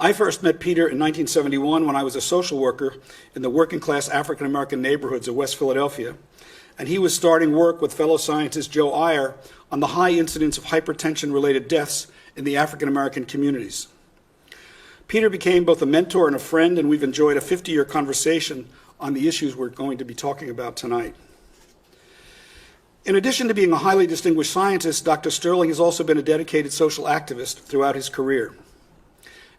I first met Peter in 1971 when I was a social worker in the working-class African-American neighborhoods of West Philadelphia, and he was starting work with fellow scientist Joe Iyer on the high incidence of hypertension-related deaths in the African-American communities. Peter became both a mentor and a friend, and we've enjoyed a 50-year conversation on the issues we're going to be talking about tonight. In addition to being a highly distinguished scientist, Dr. Sterling has also been a dedicated social activist throughout his career.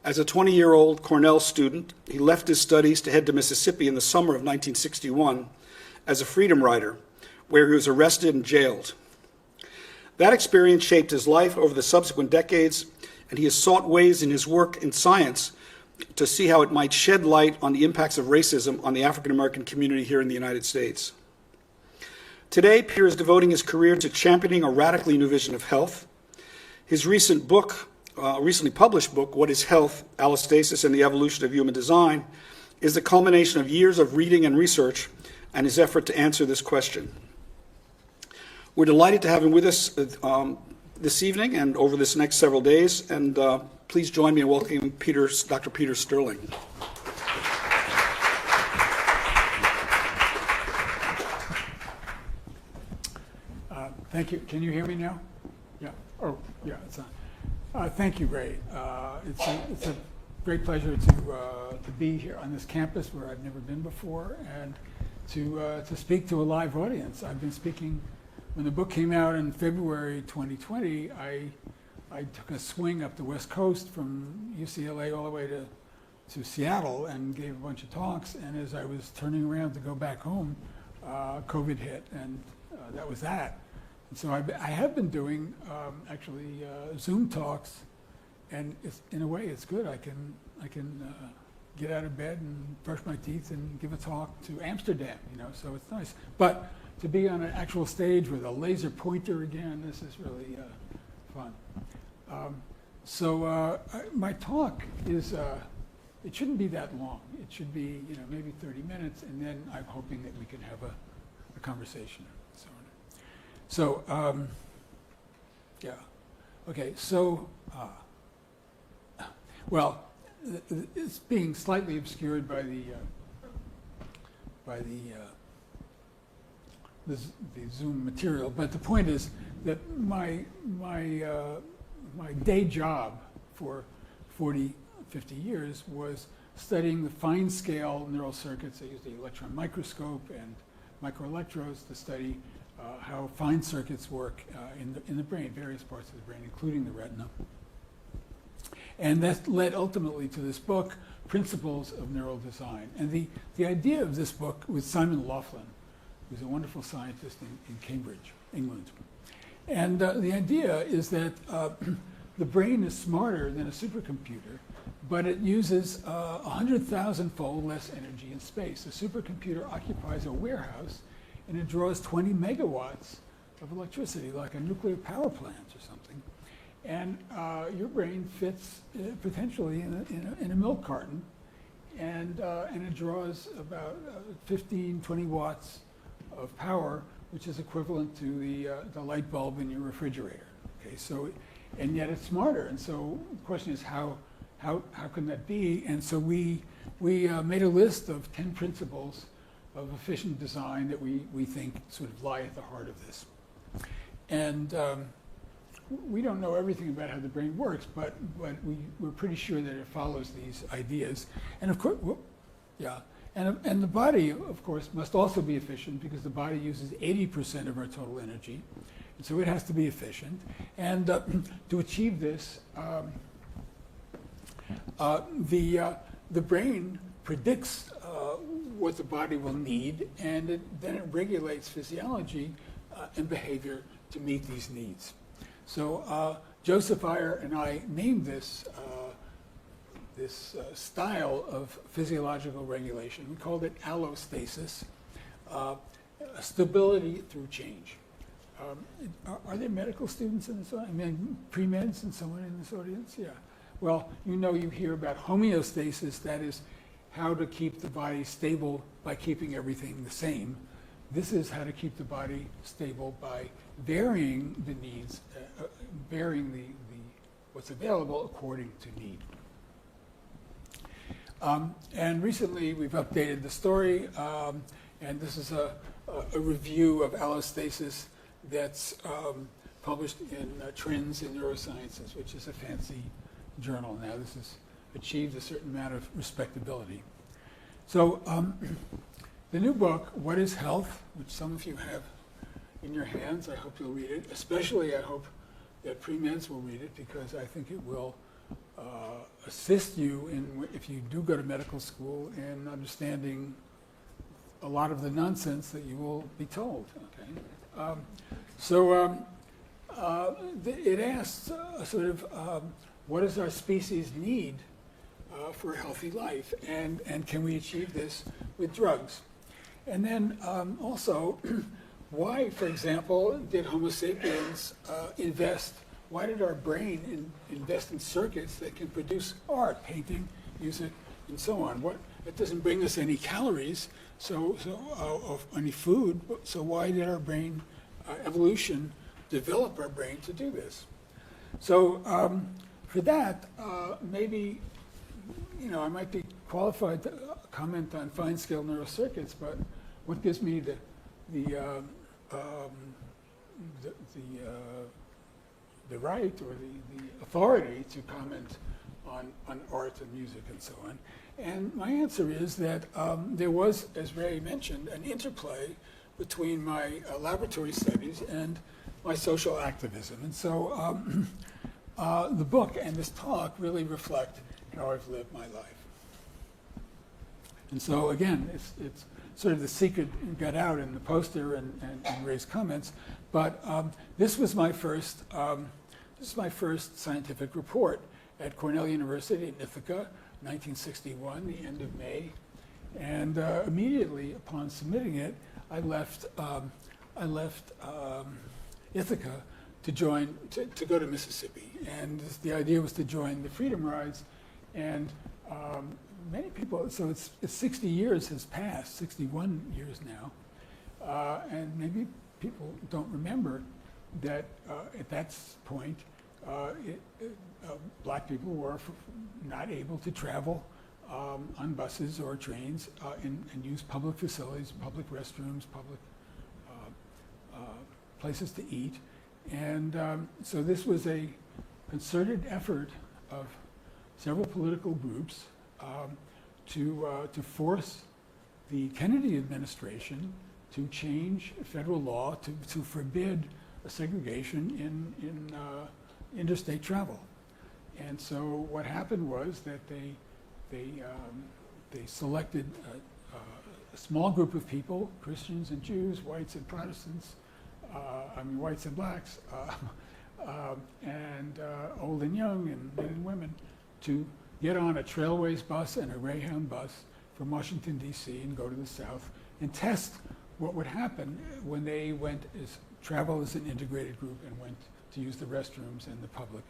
As a 20-year-old Cornell student, he left his studies to head to Mississippi in the summer of 1961 as a freedom rider, where he was arrested and jailed. That experience shaped his life over the subsequent decades, and he has sought ways in his work in science to see how it might shed light on the impacts of racism on the African-American community here in the United States. Today, Peter is devoting his career to championing a radically new vision of health. His recently published book, What is Health? Allostasis and the Evolution of Human Design, is the culmination of years of reading and research and his effort to answer this question. We're delighted to have him with us this evening and over this next several days, and please join me in welcoming Dr. Peter Sterling. Thank you. Can you hear me now? Yeah. Oh, yeah, it's on. Thank you, Ray. It's a great pleasure to be here on this campus where I've never been before, and to speak to a live audience. I've been speaking when the book came out in February 2020. I took a swing up the West Coast from UCLA all the way to Seattle and gave a bunch of talks. And as I was turning around to go back home, COVID hit, and that was that. So I have been doing Zoom talks, and in a way it's good. I can get out of bed and brush my teeth and give a talk to Amsterdam, so it's nice. But to be on an actual stage with a laser pointer again, this is really fun. My talk is, it shouldn't be that long. It should be maybe 30 minutes, and then I'm hoping that we can have a conversation. It's being slightly obscured by the Zoom material, but the point is that my day job for 40, 50 years was studying the fine scale neural circuits. I used the electron microscope and microelectrodes to study how fine circuits work in the brain, various parts of the brain, including the retina. And that led ultimately to this book, Principles of Neural Design. And the idea of this book was Simon Laughlin, who's a wonderful scientist in Cambridge, England. And the idea is that the brain is smarter than a supercomputer, but it uses 100,000-fold less energy in space. A supercomputer occupies a warehouse, and it draws 20 megawatts of electricity, like a nuclear power plant or something. And your brain fits potentially in a milk carton, and it draws about 15, 20 watts of power, which is equivalent to the light bulb in your refrigerator. Okay, so, and yet it's smarter. And so the question is, how can that be? And so we made a list of 10 principles of efficient design that we think sort of lie at the heart of this. And we don't know everything about how the brain works, but we're pretty sure that it follows these ideas. And of course, and the body, of course, must also be efficient, because the body uses 80% of our total energy. And so it has to be efficient. And to achieve this, the brain predicts what the body will need, and then it regulates physiology and behavior to meet these needs. So Joseph Iyer and I named this style of physiological regulation. We called it allostasis, stability through change. Are there medical students in this audience? I mean, pre-meds and someone in this audience? Yeah. Well, you hear about homeostasis, that is how to keep the body stable by keeping everything the same. This is how to keep the body stable by varying the needs, varying what's available according to need. And recently we've updated the story, and this is a review of allostasis that's published in Trends in Neurosciences, which is a fancy journal now. This has achieved a certain amount of respectability. So the new book, What is Health, which some of you have in your hands, I hope you'll read it. Especially I hope that pre-meds will read it, because I think it will assist you in, if you do go to medical school, in understanding a lot of the nonsense that you will be told. Okay, it asks sort of what does our species need for a healthy life, and can we achieve this with drugs? And then also, why, for example, did Homo sapiens invest? Why did our brain invest in circuits that can produce art, painting, music, and so on? It doesn't bring us any calories, of any food. So why did our brain evolution develop our brain to do this? So for that, maybe I might be qualified to comment on fine-scale neurocircuits, but what gives me the right or the authority to comment on art and music and so on? And my answer is that there was, as Ray mentioned, an interplay between my laboratory studies and my social activism. And so the book and this talk really reflect how I've lived my life. And so again, it's sort of the secret got out in the poster and Ray's comments, but this was my first scientific report at Cornell University in Ithaca, 1961, the end of May. And immediately upon submitting it, I left Ithaca to go to Mississippi. And the idea was to join the Freedom Rides. And many people, so it's 60 years has passed, 61 years now. And maybe people don't remember that at that point, black people were not able to travel on buses or trains and use public facilities, public restrooms, public places to eat. And so this was a concerted effort of several political groups to force the Kennedy administration to change federal law to forbid segregation in interstate travel. And so what happened was that they selected a small group of people, Christians and Jews, whites and Protestants, whites and blacks, and old and young, and men and women, to get on a Trailways bus and a Greyhound bus from Washington, D.C., and go to the South and test what would happen when they travel as an integrated group and went to use the restrooms and the public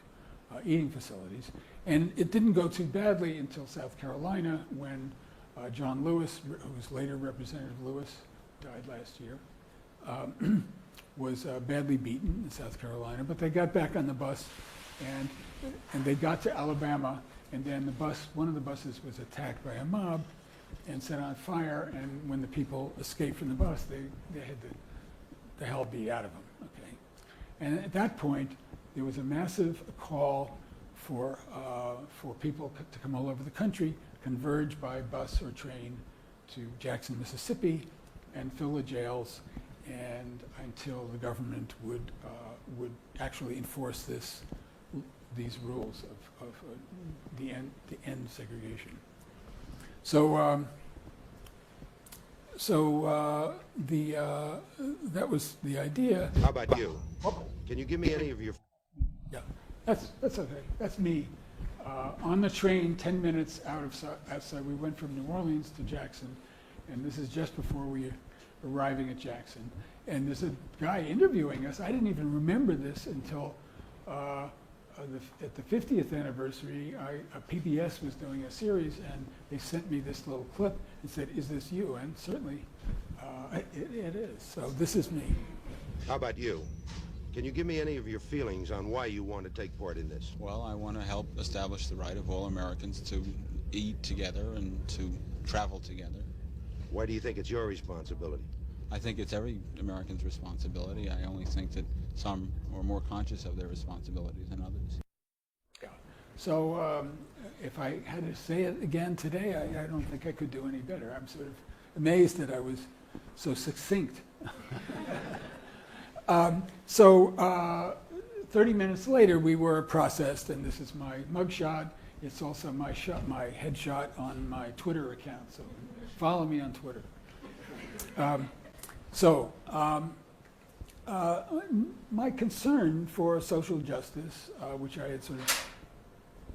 eating facilities. And it didn't go too badly until South Carolina, when John Lewis, who was later Representative Lewis, died last year, was badly beaten in South Carolina. But they got back on the bus, and they got to Alabama, and then one of the buses was attacked by a mob and set on fire, and when the people escaped from the bus, they had the hell beat out of them. Okay, and at that point, there was a massive call for people to come all over the country, converge by bus or train to Jackson, Mississippi, and fill the jails, and until the government would actually enforce these rules of the end segregation. So that was the idea. How about you? Can you give me any of your... Yeah, that's okay. That's me. On the train, 10 minutes outside, we went from New Orleans to Jackson, and this is just before we were arriving at Jackson. And there's a guy interviewing us. I didn't even remember this until at the 50th anniversary, PBS was doing a series, and they sent me this little clip and said, "Is this you?" And certainly, it is. So this is me. How about you? Can you give me any of your feelings on why you want to take part in this? Well, I want to help establish the right of all Americans to eat together and to travel together. Why do you think it's your responsibility? I think it's every American's responsibility. I only think that some are more conscious of their responsibilities than others. So if I had to say it again today, I don't think I could do any better. I'm sort of amazed that I was so succinct. 30 minutes later, we were processed, and this is my mugshot. It's also my headshot on my Twitter account, so follow me on Twitter. My concern for social justice, which I had sort of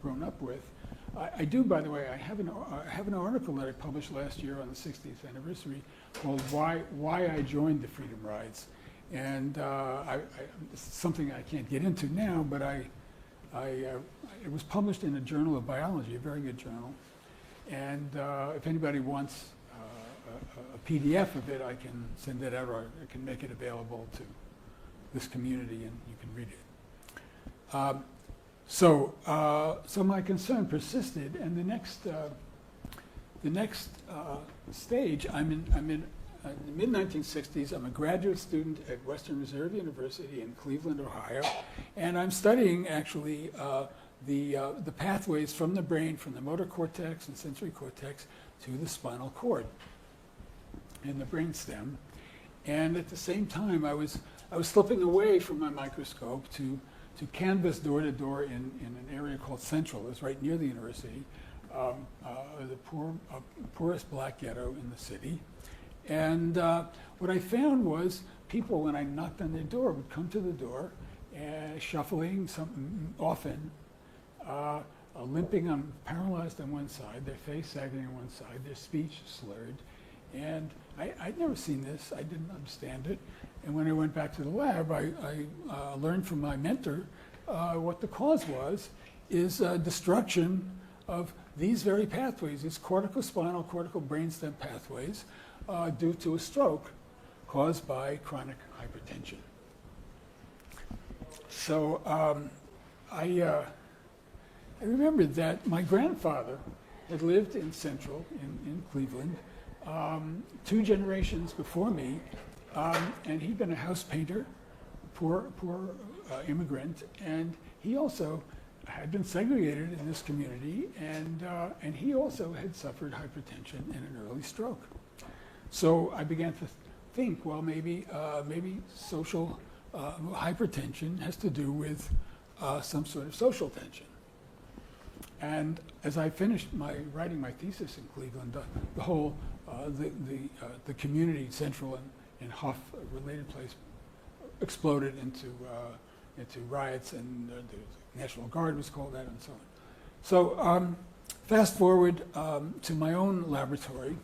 grown up with, I do, by the way, I have an article that I published last year on the 60th anniversary called Why I Joined the Freedom Rides. And it's something I can't get into now, but it was published in a journal of biology, a very good journal. And if anybody wants a PDF of it, I can send it out, or I can make it available to this community, and you can read it. So my concern persisted, and the next stage, I'm in the mid-1960s. I'm a graduate student at Western Reserve University in Cleveland, Ohio, and I'm studying actually the pathways from the brain, from the motor cortex and sensory cortex to the spinal cord and the brainstem. And at the same time, I was slipping away from my microscope to canvass door to door in an area called Central. It's right near the university, the poorest black ghetto in the city. And what I found was people, when I knocked on their door, would come to the door, shuffling, often, limping, paralyzed on one side, their face sagging on one side, their speech slurred. And I'd never seen this. I didn't understand it. And when I went back to the lab, I learned from my mentor what the cause was, is destruction of these very pathways, these corticospinal, cortical brainstem pathways, due to a stroke caused by chronic hypertension. So I remembered that my grandfather had lived in Central, in Cleveland, 2 generations before me, and he'd been a house painter, poor immigrant, and he also had been segregated in this community, and he also had suffered hypertension and an early stroke. So I began to think, well, maybe social hypertension has to do with some sort of social tension. And as I finished writing my thesis in Cleveland, the whole the community, Central and Huff, a related place, exploded into riots, and the National Guard was called out, and so on. So fast forward to my own laboratory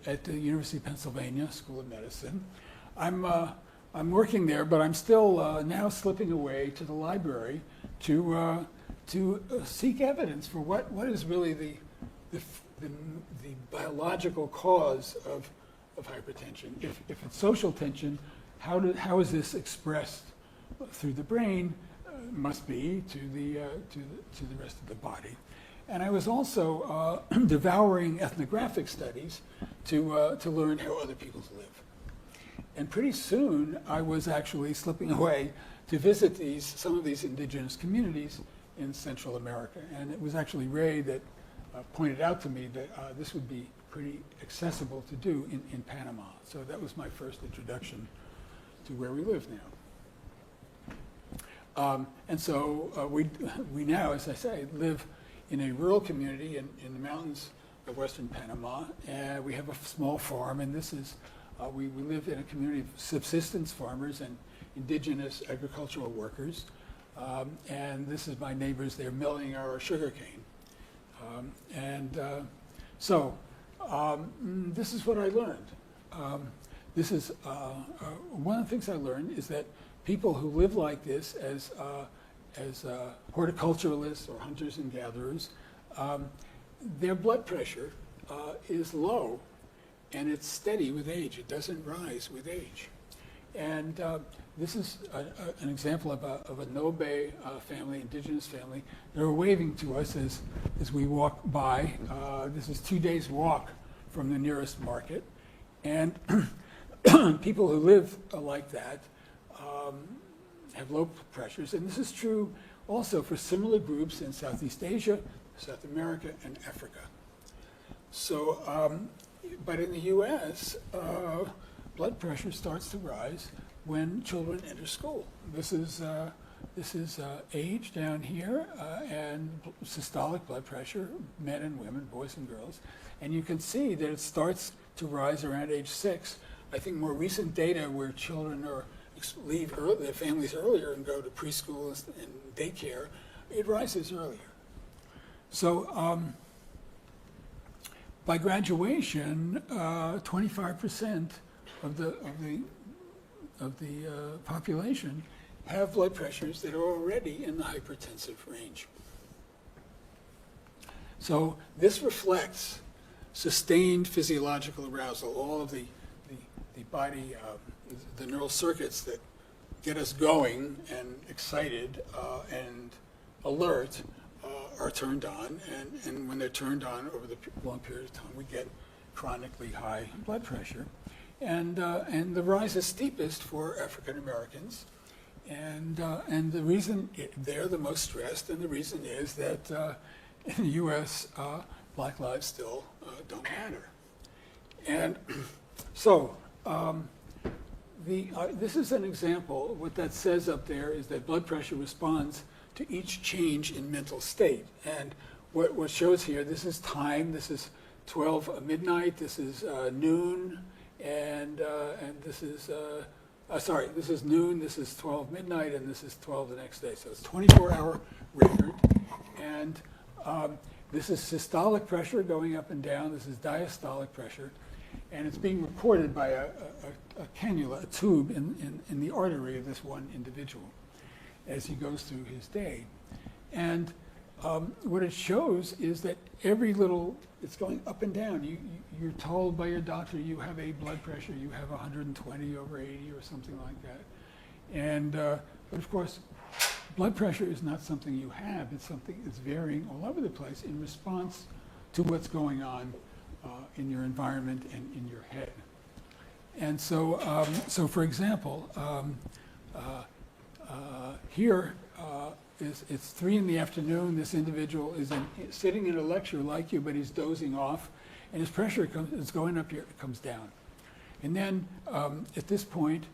at the University of Pennsylvania School of Medicine. I'm working there, but I'm still now slipping away to the library to seek evidence for what is really the biological cause of hypertension. If it's social tension, how is this expressed through the brain? Must be to the rest of the body. And I was also devouring ethnographic studies to learn how other people live. And pretty soon, I was actually slipping away to visit some of these indigenous communities in Central America. And it was actually Ray that pointed out to me that this would be pretty accessible to do in Panama. So that was my first introduction to where we live now. And so we now, as I say, live in a rural community in the mountains of western Panama. And we have a small farm, and this is, we live in a community of subsistence farmers and indigenous agricultural workers. And this is my neighbors. They're milling our sugar cane. So this is what I learned. This is one of the things I learned is that people who live like this as horticulturalists or hunters and gatherers, their blood pressure is low, and it's steady with age. It doesn't rise with age. And this is an example of a Nobe family, indigenous family. They're waving to us as we walk by. This is 2 days' walk from the nearest market. And people who live like that have low pressures. And this is true also for similar groups in Southeast Asia, South America, and Africa. So, but in the US, blood pressure starts to rise when children enter school. This is age down here and systolic blood pressure, men and women, boys and girls. And you can see that it starts to rise around age 6. I think more recent data where children leave their families earlier and go to preschool and daycare, it rises earlier. So by graduation, 25% of the population have blood pressures that are already in the hypertensive range. So this reflects sustained physiological arousal. All of the body, the neural circuits that get us going and excited and alert are turned on, and when they're turned on over the long period of time, we get chronically high blood pressure. And the rise is steepest for African Americans, and the reason they're the most stressed, and the reason is that in the U.S. Black lives still don't matter. And so this is an example. What that says up there is that blood pressure responds to each change in mental state. And what shows here, this is time. This is 12 midnight. This is noon. And this is, this is noon, this is 12 midnight, and this is 12 the next day. So it's 24-hour record. And this is systolic pressure going up and down. This is diastolic pressure. And it's being recorded by a cannula, a tube in the artery of this one individual as he goes through his day. And what it shows is that every little, it's going up and down. You're told by your doctor you have a blood pressure, you have 120 over 80 or something like that. And, but of course, blood pressure is not something you have. It's something that's varying all over the place in response to what's going on in your environment and in your head. And so, so for example, here it's 3 in the afternoon. This individual is sitting in a lecture like you, but he's dozing off, and his pressure is going up here, it comes down. And then at this point,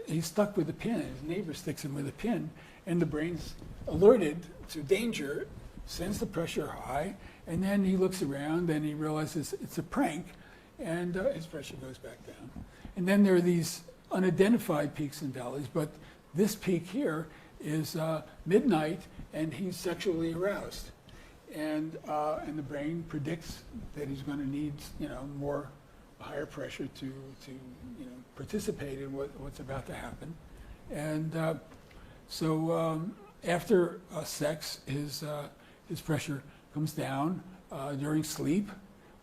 he's stuck with a pin. His neighbor sticks him with a pin, and the brain's alerted to danger, sends the pressure high, and then he looks around and he realizes it's a prank, and his pressure goes back down. And then there are these unidentified peaks and valleys, but this peak here is midnight, and he's sexually aroused. And the brain predicts that he's going to need, more higher pressure to participate in what's about to happen. And so after sex, his pressure comes down during sleep,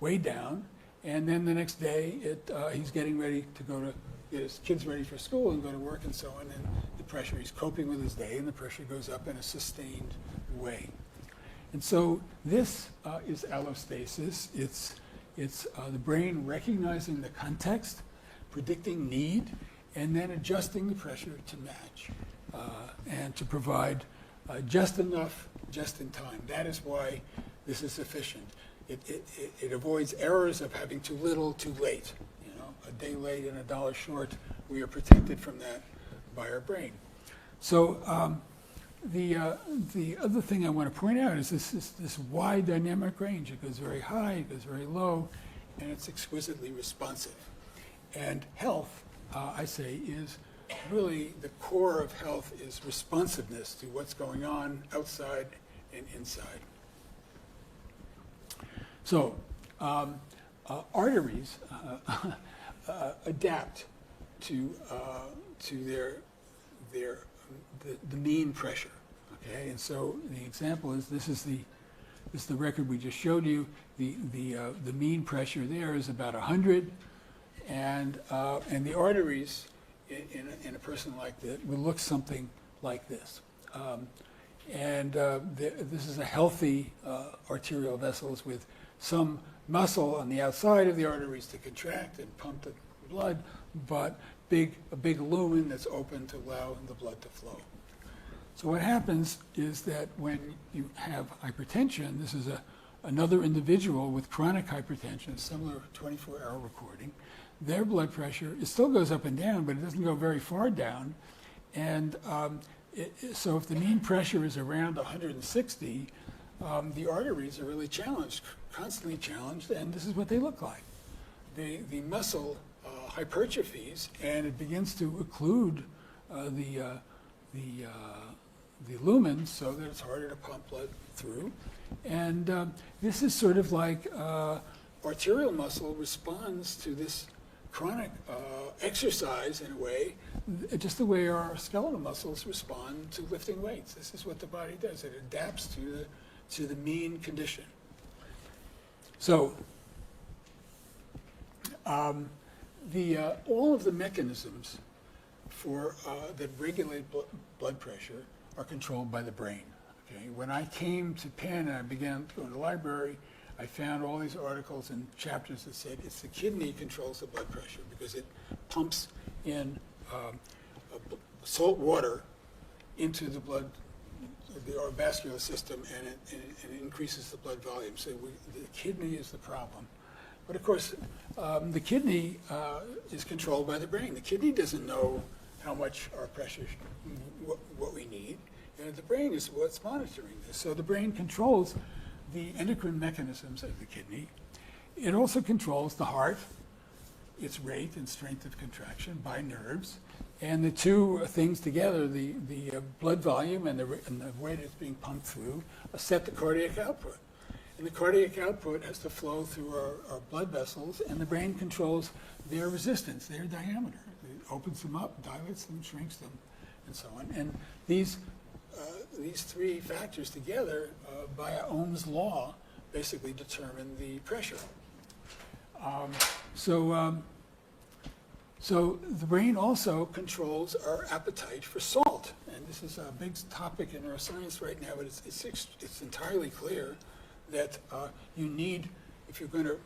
way down, and then the next day he's getting ready to get his kids ready for school and go to work and so on, and the pressure, he's coping with his day, and the pressure goes up in a sustained way. And so this is allostasis. It's the brain recognizing the context, predicting need, and then adjusting the pressure to match and to provide just enough, just in time. That is why this is efficient. It avoids errors of having too little, too late. A day late and $1 short, we are protected from that by our brain. So the other thing I want to point out is this wide dynamic range. It goes very high, it goes very low, and it's exquisitely responsive. And health, I say, is really the core of health is responsiveness to what's going on outside and inside. So arteries adapt to the mean pressure. Okay, and so the example is this is the record we just showed you. The mean pressure there is about 100, and the arteries in a person like that would look something like this. This is a healthy arterial vessels with some muscle on the outside of the arteries to contract and pump the blood, but a big lumen that's open to allow the blood to flow. So what happens is that when you have hypertension, this is another individual with chronic hypertension, similar 24-hour recording, their blood pressure, it still goes up and down, but it doesn't go very far down. And so if the mean pressure is around 160, the arteries are really challenged, constantly challenged, and this is what they look like. The muscle hypertrophies, and it begins to occlude the lumen so that it's harder to pump blood through. And this is sort of like arterial muscle responds to this chronic exercise in a way, just the way our skeletal muscles respond to lifting weights. This is what the body does. It adapts to the mean condition. So all of the mechanisms that regulate blood pressure are controlled by the brain. Okay? When I came to Penn and I began to go to the library, I found all these articles and chapters that said it's the kidney controls the blood pressure because it pumps in salt water into the blood, our vascular system, and it increases the blood volume. So the kidney is the problem. But of course, the kidney is controlled by the brain. The kidney doesn't know how much our pressure, what we need, and the brain is what's monitoring this. So the brain controls the endocrine mechanisms of the kidney. It also controls the heart, its rate and strength of contraction by nerves, and the two things together, the blood volume and the way it's being pumped through, set the cardiac output. And the cardiac output has to flow through our blood vessels, and the brain controls their resistance, their diameter. It opens them up, dilates them, shrinks them, and so on. And these three factors together, by Ohm's law, basically determine the pressure. So the brain also controls our appetite for salt, and this is a big topic in neuroscience right now. But it's entirely clear that you need, if you're going to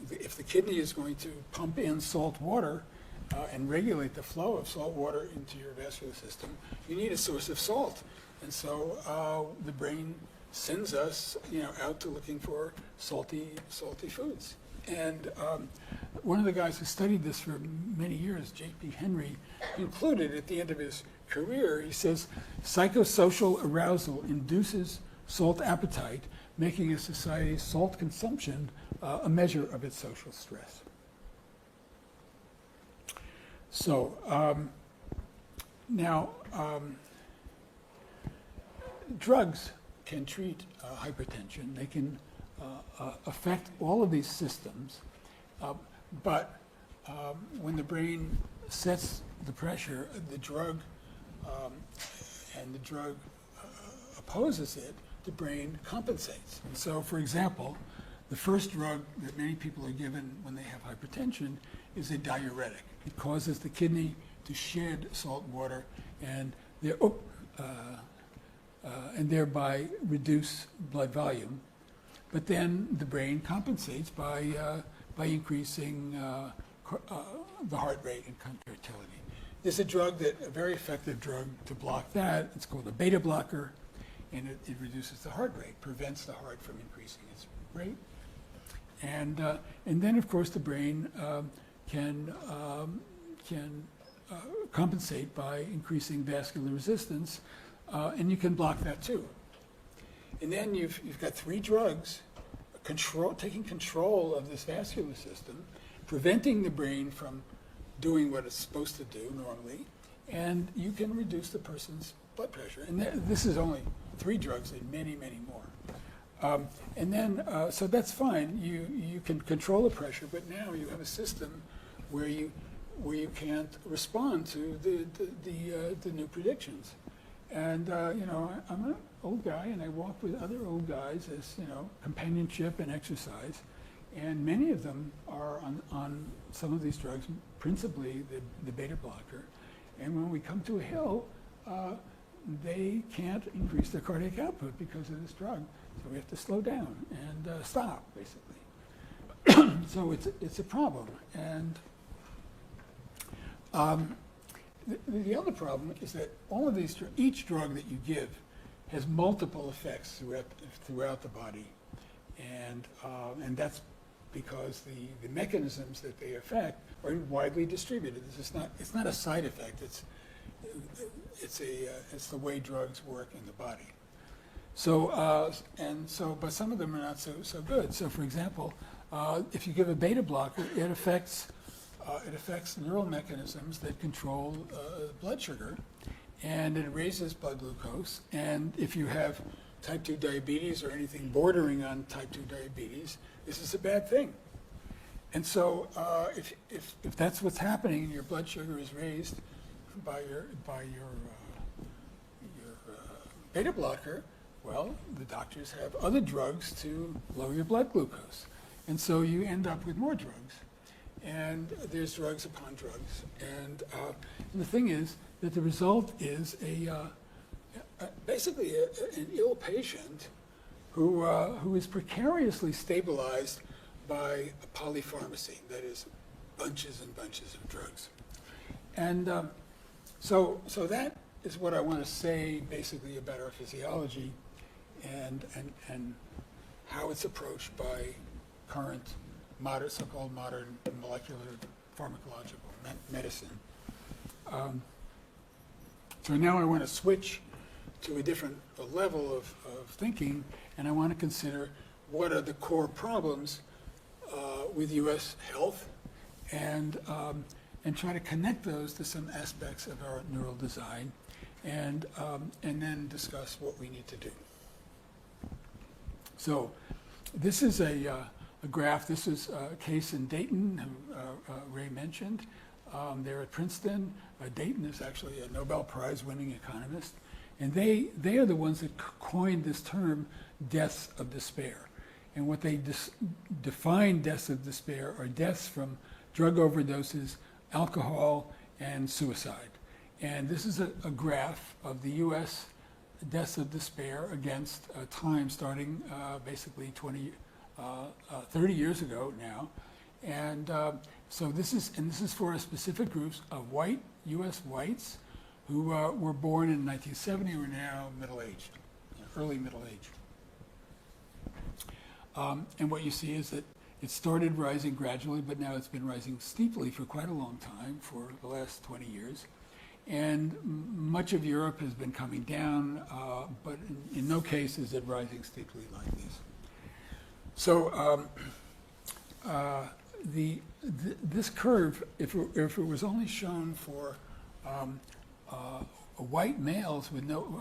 if the kidney is going to pump in salt water and regulate the flow of salt water into your vascular system, you need a source of salt. And so the brain sends us, out to looking for salty foods. And one of the guys who studied this for many years, J.P. Henry, concluded at the end of his career, he says, psychosocial arousal induces salt appetite, making a society's salt consumption a measure of its social stress. So now, drugs can treat hypertension. They can affect all of these systems, but when the brain sets the pressure, the drug opposes it, the brain compensates. And so, for example, the first drug that many people are given when they have hypertension is a diuretic. It causes the kidney to shed salt water and thereby reduce blood volume. But then the brain compensates by increasing the heart rate and contractility. There's a very effective drug to block that. It's called a beta blocker, and it reduces the heart rate, prevents the heart from increasing its rate. And then, of course, the brain can compensate by increasing vascular resistance, and you can block that too. And then you've got three drugs taking control of this vascular system, preventing the brain from doing what it's supposed to do normally, and you can reduce the person's blood pressure. And this is only three drugs, and many, many more. So that's fine. You can control the pressure, but now you have a system where you can't respond to the new predictions. And I'm an old guy, and I walk with other old guys as companionship and exercise. And many of them are on some of these drugs, principally the beta blocker. And when we come to a hill, they can't increase their cardiac output because of this drug. So we have to slow down and stop, basically. So it's a problem. And the other problem is that all of these, each drug that you give has multiple effects throughout the body. And that's because the mechanisms that they affect are widely distributed. It's not a side effect. It's the way drugs work in the body. So but some of them are not so good. So for example, if you give a beta blocker, it affects neural mechanisms that control blood sugar, and it raises blood glucose. And if you have type 2 diabetes or anything bordering on type 2 diabetes, this is a bad thing. And so if that's what's happening and your blood sugar is raised by your beta blocker, well, the doctors have other drugs to lower your blood glucose. And so you end up with more drugs. And there's drugs upon drugs. And the thing is that the result is basically an ill patient who is precariously stabilized by polypharmacy, that is, bunches and bunches of drugs. And so that is what I want to say basically about our physiology and how it's approached by current so-called modern molecular pharmacological medicine. So now I want to switch to a different level of thinking, and I want to consider what are the core problems with U.S. health, and try to connect those to some aspects of our neural design, and then discuss what we need to do. So this is a graph. This is a case in Dayton, who Ray mentioned. They're at Princeton. Dayton is actually a Nobel Prize-winning economist. And they are the ones that coined this term, deaths of despair. And what they define deaths of despair are deaths from drug overdoses, alcohol, and suicide. And this is a graph of the U.S. deaths of despair against time starting basically 30 years ago now. And so this is for a specific groups of U.S. whites who were born in 1970, who are now middle-aged, early middle age. And what you see is that it started rising gradually, but now it's been rising steeply for quite a long time, for the last 20 years. And much of Europe has been coming down, but in no case is it rising steeply like this. So this curve, if it was only shown for white males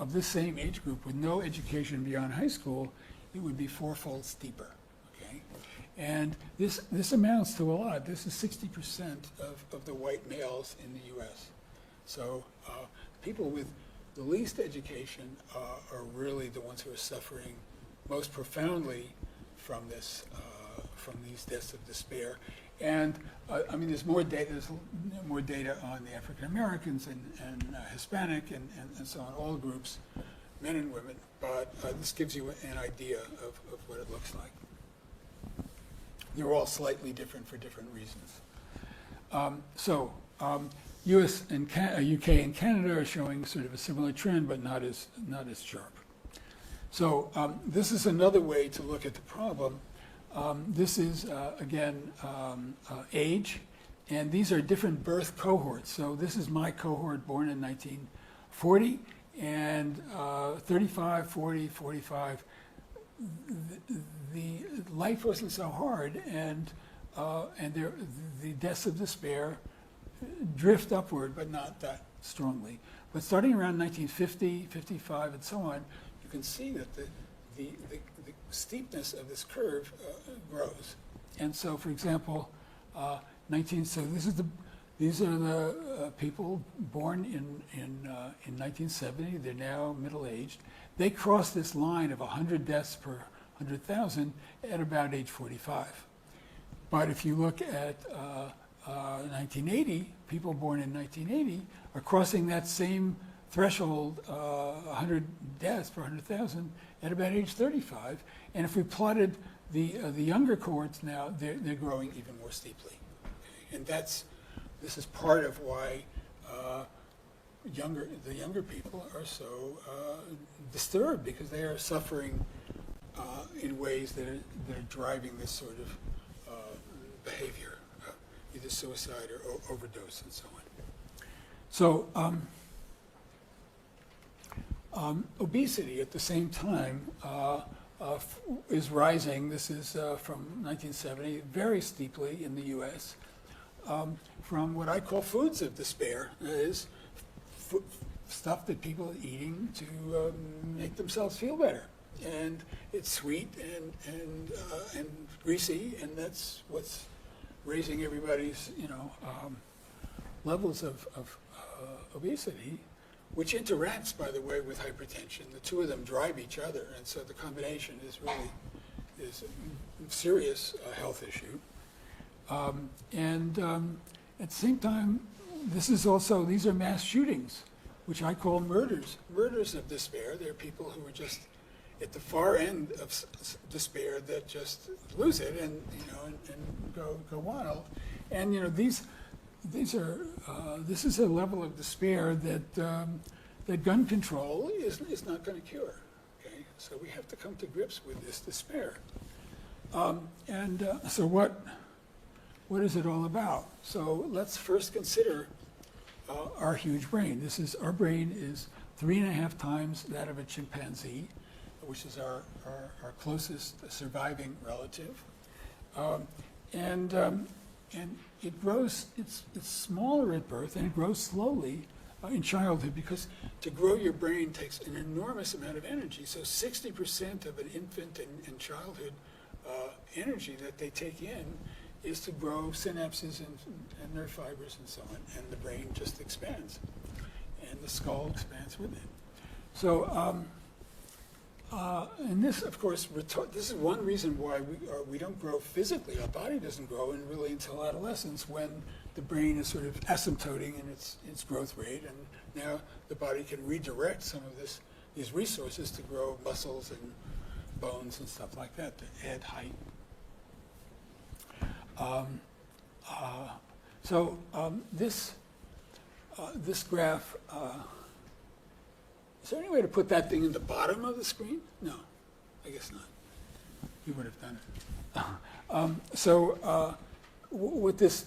of this same age group with no education beyond high school, it would be fourfold steeper. Okay, and this amounts to a lot. This is 60% of the white males in the U.S. So people with the least education are really the ones who are suffering most profoundly from these deaths of despair. And I mean, there's more data on the African Americans and Hispanic and so on, all groups, men and women. But this gives you an idea of what it looks like. They're all slightly different for different reasons. U.S. and UK and Canada are showing sort of a similar trend, but not as sharp. So this is another way to look at the problem. This is, again, age, and these are different birth cohorts. So this is my cohort born in 1940, and 35, 40, 45, the life wasn't so hard, and the deaths of despair drift upward, but not that strongly. But starting around 1950, 55, and so on, you can see that the steepness of this curve grows. And so, for example, these are the people born in 1970. They're now middle-aged. They cross this line of 100 deaths per 100,000 at about age 45. But if you look at 1980, people born in 1980 are crossing that same threshold, 100 deaths per 100,000, at about age 35. And if we plotted the younger cohorts now, they're growing even more steeply. Okay? And this is part of why the younger people are so disturbed, because they are suffering in ways that are driving this sort of behavior, either suicide or overdose and so on. So obesity at the same time is rising. This is from 1970, very steeply in the U.S., from what I call foods of despair. That is, stuff that people are eating to make themselves feel better. And it's sweet and greasy, and that's what's raising everybody's levels of obesity, which interacts, by the way, with hypertension. The two of them drive each other, and so the combination is a serious health issue. And at the same time, these are mass shootings, which I call murders of despair. They're people who are just at the far end of despair that just lose it and go wild. And this is a level of despair that gun control is not going to cure. Okay, so we have to come to grips with this despair. So what is it all about? So let's first consider our huge brain. Our brain is 3.5 times that of a chimpanzee, which is our closest surviving relative. And it grows, it's smaller at birth, and it grows slowly in childhood, because to grow your brain takes an enormous amount of energy. So 60% of an infant in childhood energy that they take in is to grow synapses and nerve fibers and so on, and the brain just expands, and the skull expands with it. So, and this, of course, this is one reason why we don't grow physically. Our body doesn't grow until adolescence, when the brain is sort of asymptoting in its growth rate, and now the body can redirect some of these resources to grow muscles and bones and stuff like that to add height. This graph, is there any way to put that thing in the bottom of the screen? No, I guess not. You would have done it. What this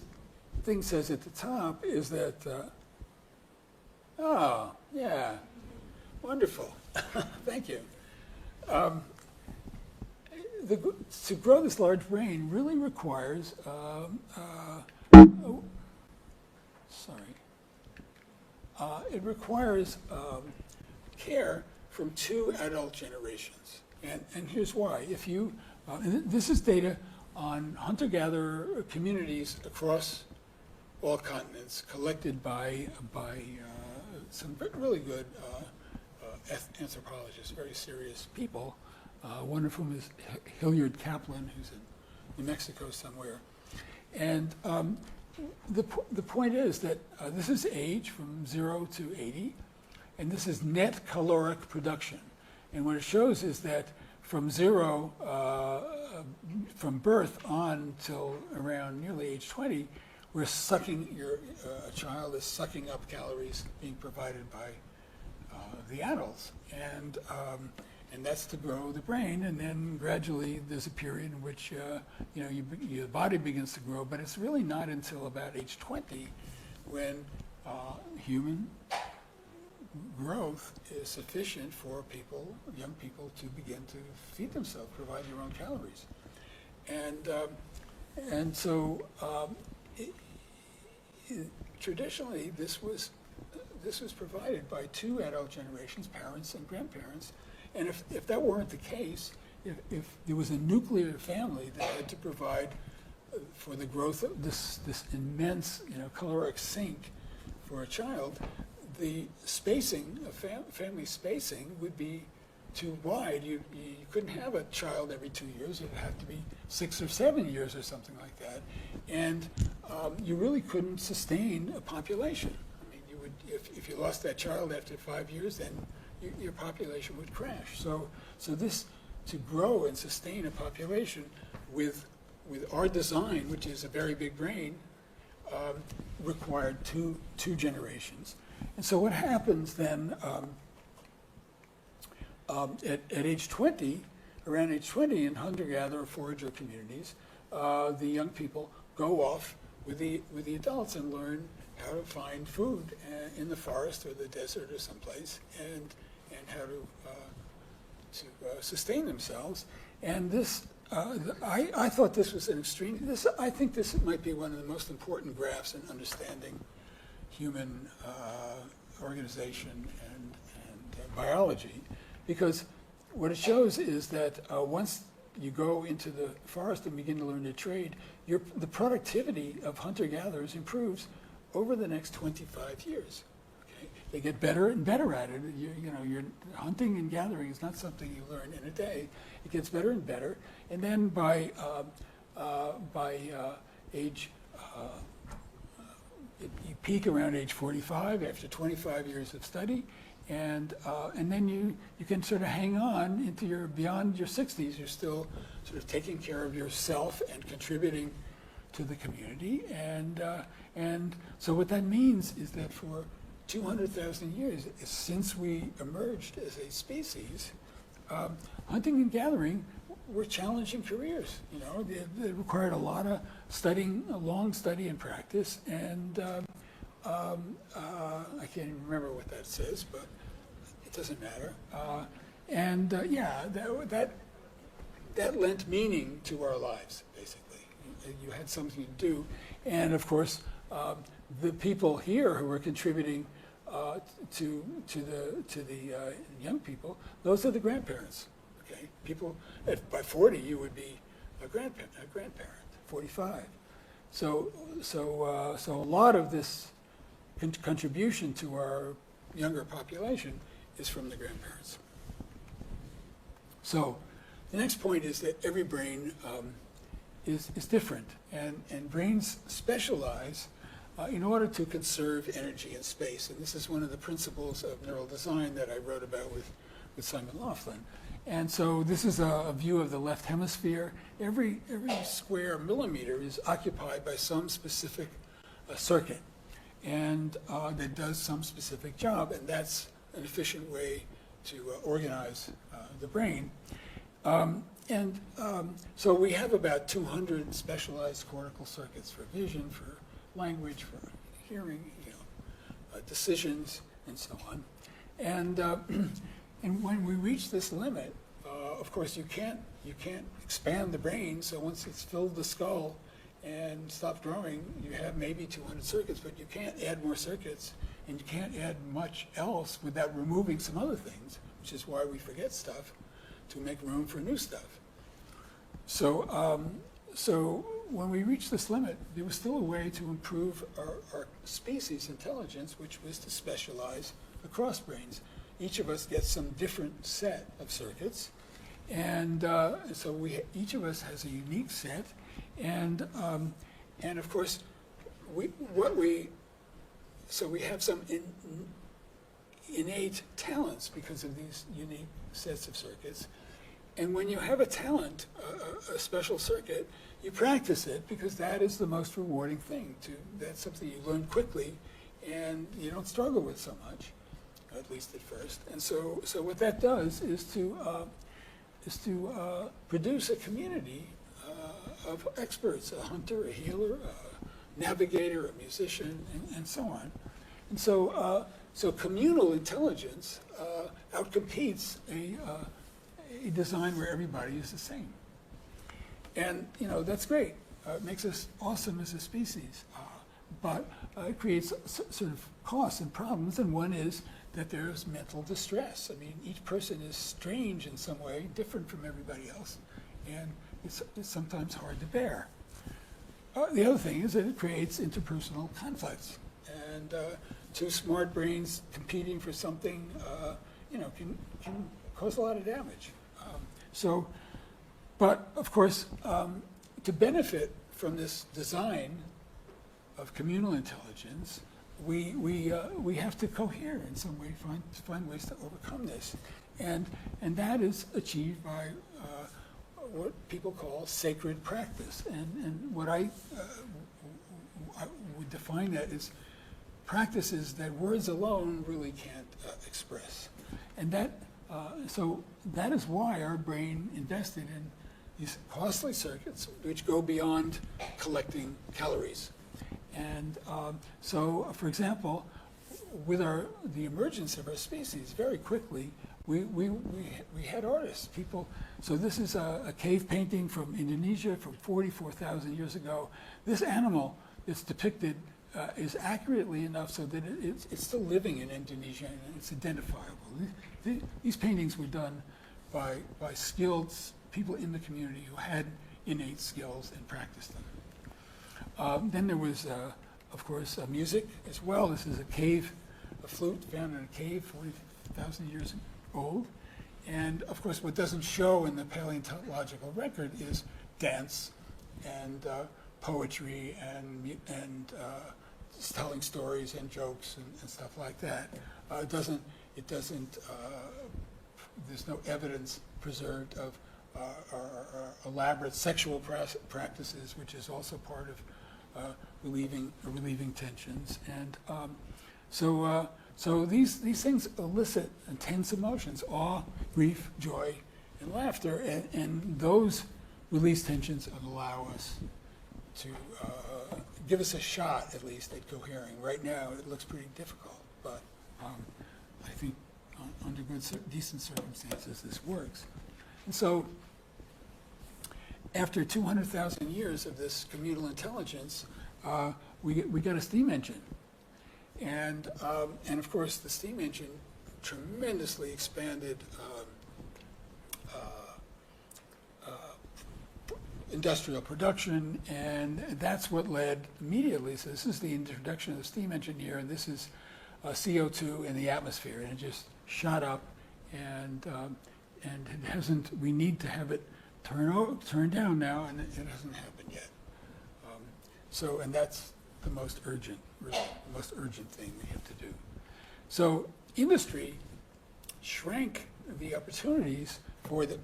thing says at the top is that, oh, yeah, wonderful. Thank you. To grow this large brain really requires, it requires care from 2 adult generations. And here's why. If you, this is data on hunter-gatherer communities across all continents, collected by some really good anthropologists, very serious people. One of whom is Hilliard Kaplan, who's in New Mexico somewhere. And the point is that this is age from 0 to 80, and this is net caloric production. And what it shows is that from 0, from birth on till around nearly age 20, we're sucking, a child is sucking up calories being provided by the adults. And that's to grow the brain, and then gradually there's a period in which your body begins to grow, but it's really not until about age 20 when human growth is sufficient for young people, to begin to feed themselves, provide their own calories. And so traditionally this was provided by 2 adult generations, parents and grandparents. And if that weren't the case, if there was a nuclear family that had to provide for the growth of this immense caloric sink for a child, the spacing of family spacing would be too wide. You couldn't have a child every 2 years. It would have to be 6 or 7 years or something like that. And you really couldn't sustain a population. I mean, you would, if you lost that child after 5 years, then your population would crash. So this, to grow and sustain a population with our design, which is a very big brain, required two generations. And so what happens then at age 20, around age 20 in hunter-gatherer forager communities, the young people go off with the adults and learn how to find food in the forest or the desert or someplace, and how to sustain themselves. And this, I thought this was an extreme. I think this might be one of the most important graphs in understanding human organization and biology, because what it shows is that once you go into the forest and begin to learn the trade, the productivity of hunter-gatherers improves over the next 25 years. Okay? They get better and better at it. You're hunting and gathering is not something you learn in a day. It gets better and better, and then by age you peak around age 45 after 25 years of study, and then you can sort of hang on into beyond your 60s. You're still sort of taking care of yourself and contributing to the community, and so what that means is that for 200,000 years, since we emerged as a species, hunting and gathering were challenging careers. They required a lot of studying, a long study and practice, and I can't even remember what that says, but it doesn't matter. That lent meaning to our lives, basically. You had something to do, and of course, the people here who were contributing to the young people, those are the grandparents. Okay, people by 40 you would be a grandparent, 45. So a lot of this contribution to our younger population is from the grandparents. So the next point is that every brain is different, and brains specialize in order to conserve energy and space. And this is one of the principles of neural design that I wrote about with Simon Laughlin. And so this is a view of the left hemisphere. Every square millimeter is occupied by some specific circuit, and that does some specific job, and that's an efficient way to organize the brain. So we have about 200 specialized cortical circuits for vision, for language, for hearing, decisions, and so on. And when we reach this limit, of course, you can't expand the brain. So once it's filled the skull and stopped growing, you have maybe 200 circuits, but you can't add more circuits, and you can't add much else without removing some other things, which is why we forget stuff, to make room for new stuff. So when we reached this limit, there was still a way to improve our species' intelligence, which was to specialize across brains. Each of us gets some different set of circuits, and so each of us has a unique set, and of course, we have some innate talents because of these unique sets of circuits. And when you have a talent, a special circuit, you practice it because that is the most rewarding thing. That's something you learn quickly, and you don't struggle with so much, at least at first. And so what that does is to produce a community of experts: a hunter, a healer, a navigator, a musician, and so on. And so communal intelligence outcompetes a design where everybody is the same. And, that's great. It makes us awesome as a species. But it creates sort of costs and problems, and one is that there's mental distress. I mean, each person is strange in some way, different from everybody else, and it's sometimes hard to bear. The other thing is that it creates interpersonal conflicts, and two smart brains competing for something, can cause a lot of damage. But of course, to benefit from this design of communal intelligence, we have to cohere in some way, find ways to overcome this, and that is achieved by what people call sacred practice, and what I would define that as practices that words alone really can't express, and so that is why our brain invested in these costly circuits which go beyond collecting calories. And so, for example, with the emergence of our species, very quickly, we had artists, people. So this is a cave painting from Indonesia from 44,000 years ago. This animal that's depicted is accurately enough so that it's still living in Indonesia and it's identifiable. These paintings were done by skilled people in the community who had innate skills and practiced them. Then there was, of course, music as well. This is a flute found in a cave 40,000 years old. And of course, what doesn't show in the paleontological record is dance and poetry and telling stories and jokes and stuff like that. There's no evidence preserved of elaborate sexual practices, which is also part of relieving tensions. And so these things elicit intense emotions: awe, grief, joy, and laughter, and those release tensions and allow us to give us a shot, at least, at cohering. Right now, it looks pretty difficult, but I think under decent circumstances, this works. And so, after 200,000 years of this communal intelligence, we got a steam engine. And of course, the steam engine tremendously expanded industrial production, and that's what led immediately. So this is the introduction of the steam engine here, and this is CO2 in the atmosphere, and it just shot up, and it hasn't. We need to have it turn down now, and it hasn't happened yet. And that's the most urgent, really, the most urgent thing we have to do. So industry shrank the opportunities for the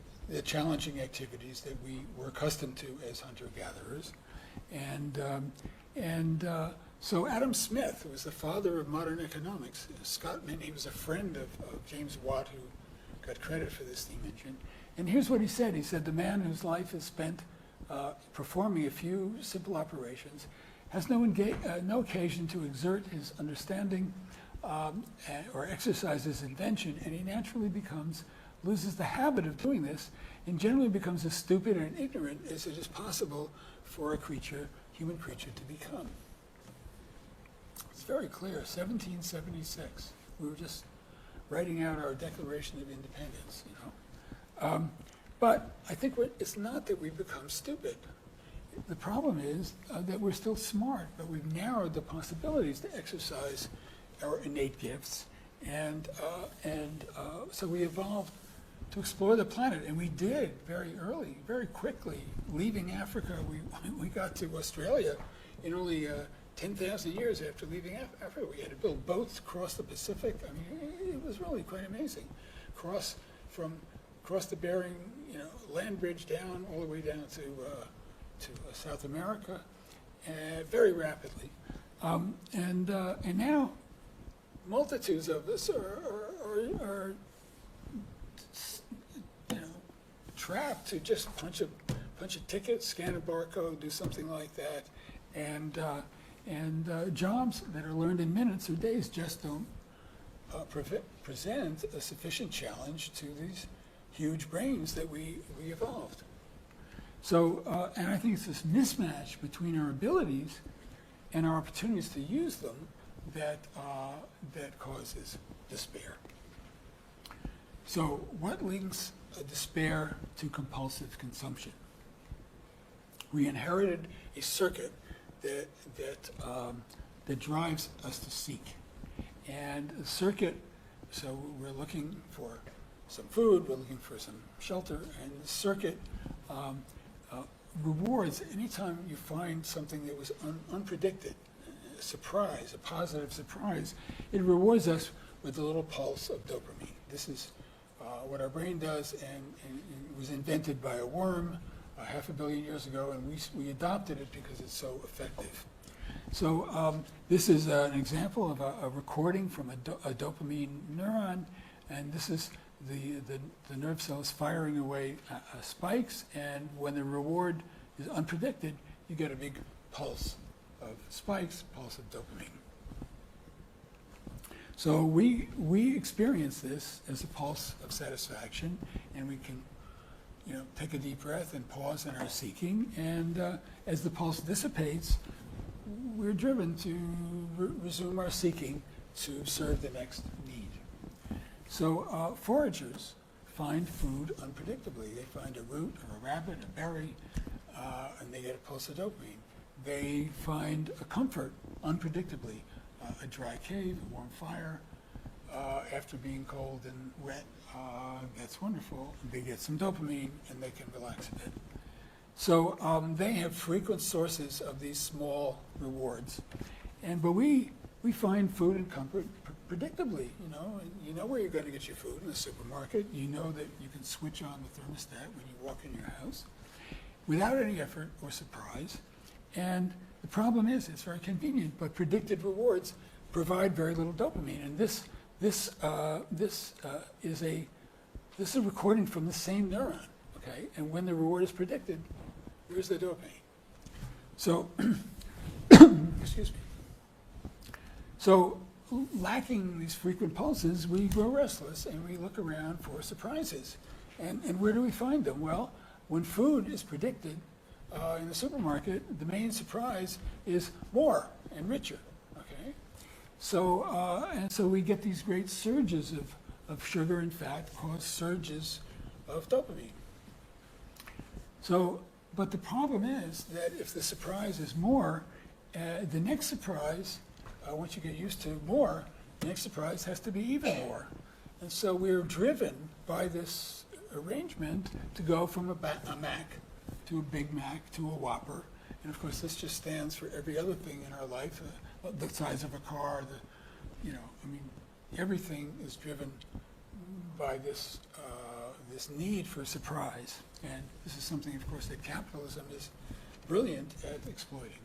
challenging activities that we were accustomed to as hunter-gatherers. So Adam Smith, who was the father of modern economics, a Scotsman, he was a friend of James Watt, who got credit for the steam engine. And here's what he said. He said, the man whose life is spent performing a few simple operations has no occasion to exert his understanding or exercise his invention, and he naturally loses the habit of doing this, and generally becomes as stupid and ignorant as it is possible for a human creature to become. It's very clear, 1776. We were just writing out our Declaration of Independence, But I think it's not that we've become stupid. The problem is that we're still smart, but we've narrowed the possibilities to exercise our innate gifts, and so we evolved to explore the planet, and we did very early, very quickly. Leaving Africa, we got to Australia in only 10,000 years after leaving Africa. We had to build boats across the Pacific. I mean, it was really quite amazing. Cross the Bering, land bridge down all the way down to South America, very rapidly, and now multitudes of us are trapped to just punch a ticket, scan a barcode, do something like that, and jobs that are learned in minutes or days just don't present a sufficient challenge to these huge brains that we evolved. So, and I think it's this mismatch between our abilities and our opportunities to use them that causes despair. So, what links despair to compulsive consumption? We inherited a circuit that drives us to seek, and the circuit. So we're looking for some food, we're looking for some shelter, and the circuit rewards anytime you find something that was unpredicted, a surprise, a positive surprise. It rewards us with a little pulse of dopamine. This is what our brain does, and it was invented by a worm 500 million years ago, and we adopted it because it's so effective. So this is an example of a recording from a dopamine neuron, and this is the nerve cells firing away spikes, and when the reward is unpredicted, you get a big pulse of spikes, pulse of dopamine. So we experience this as a pulse of satisfaction, and we can take a deep breath and pause in our seeking, and as the pulse dissipates, we're driven to resume our seeking to serve the next need. So foragers find food unpredictably. They find a root or a rabbit, a berry, and they get a pulse of dopamine. They find a comfort unpredictably, a dry cave, a warm fire, after being cold and wet. That's wonderful. They get some dopamine and they can relax a bit. So they have frequent sources of these small rewards. But we find food and comfort predictably. You know where you're going to get your food, in the supermarket. You know that you can switch on the thermostat when you walk in your house without any effort or surprise. And the problem is it's very convenient, but predicted rewards provide very little dopamine. And this is a recording from the same neuron. Okay, and when the reward is predicted, where's the dopamine? So, excuse me. So, lacking these frequent pulses, we grow restless and we look around for surprises. And where do we find them? Well, when food is predicted in the supermarket, the main surprise is more and richer. Okay, so so we get these great surges of sugar and fat, cause surges of dopamine. So, but the problem is that if the surprise is more, the next surprise, once you get used to more, the next surprise has to be even more. And so we're driven by this arrangement to go from a Mac to a Big Mac to a Whopper. And of course, this just stands for every other thing in our life, the size of a car, everything is driven by this this need for surprise. And this is something, of course, that capitalism is brilliant at exploiting.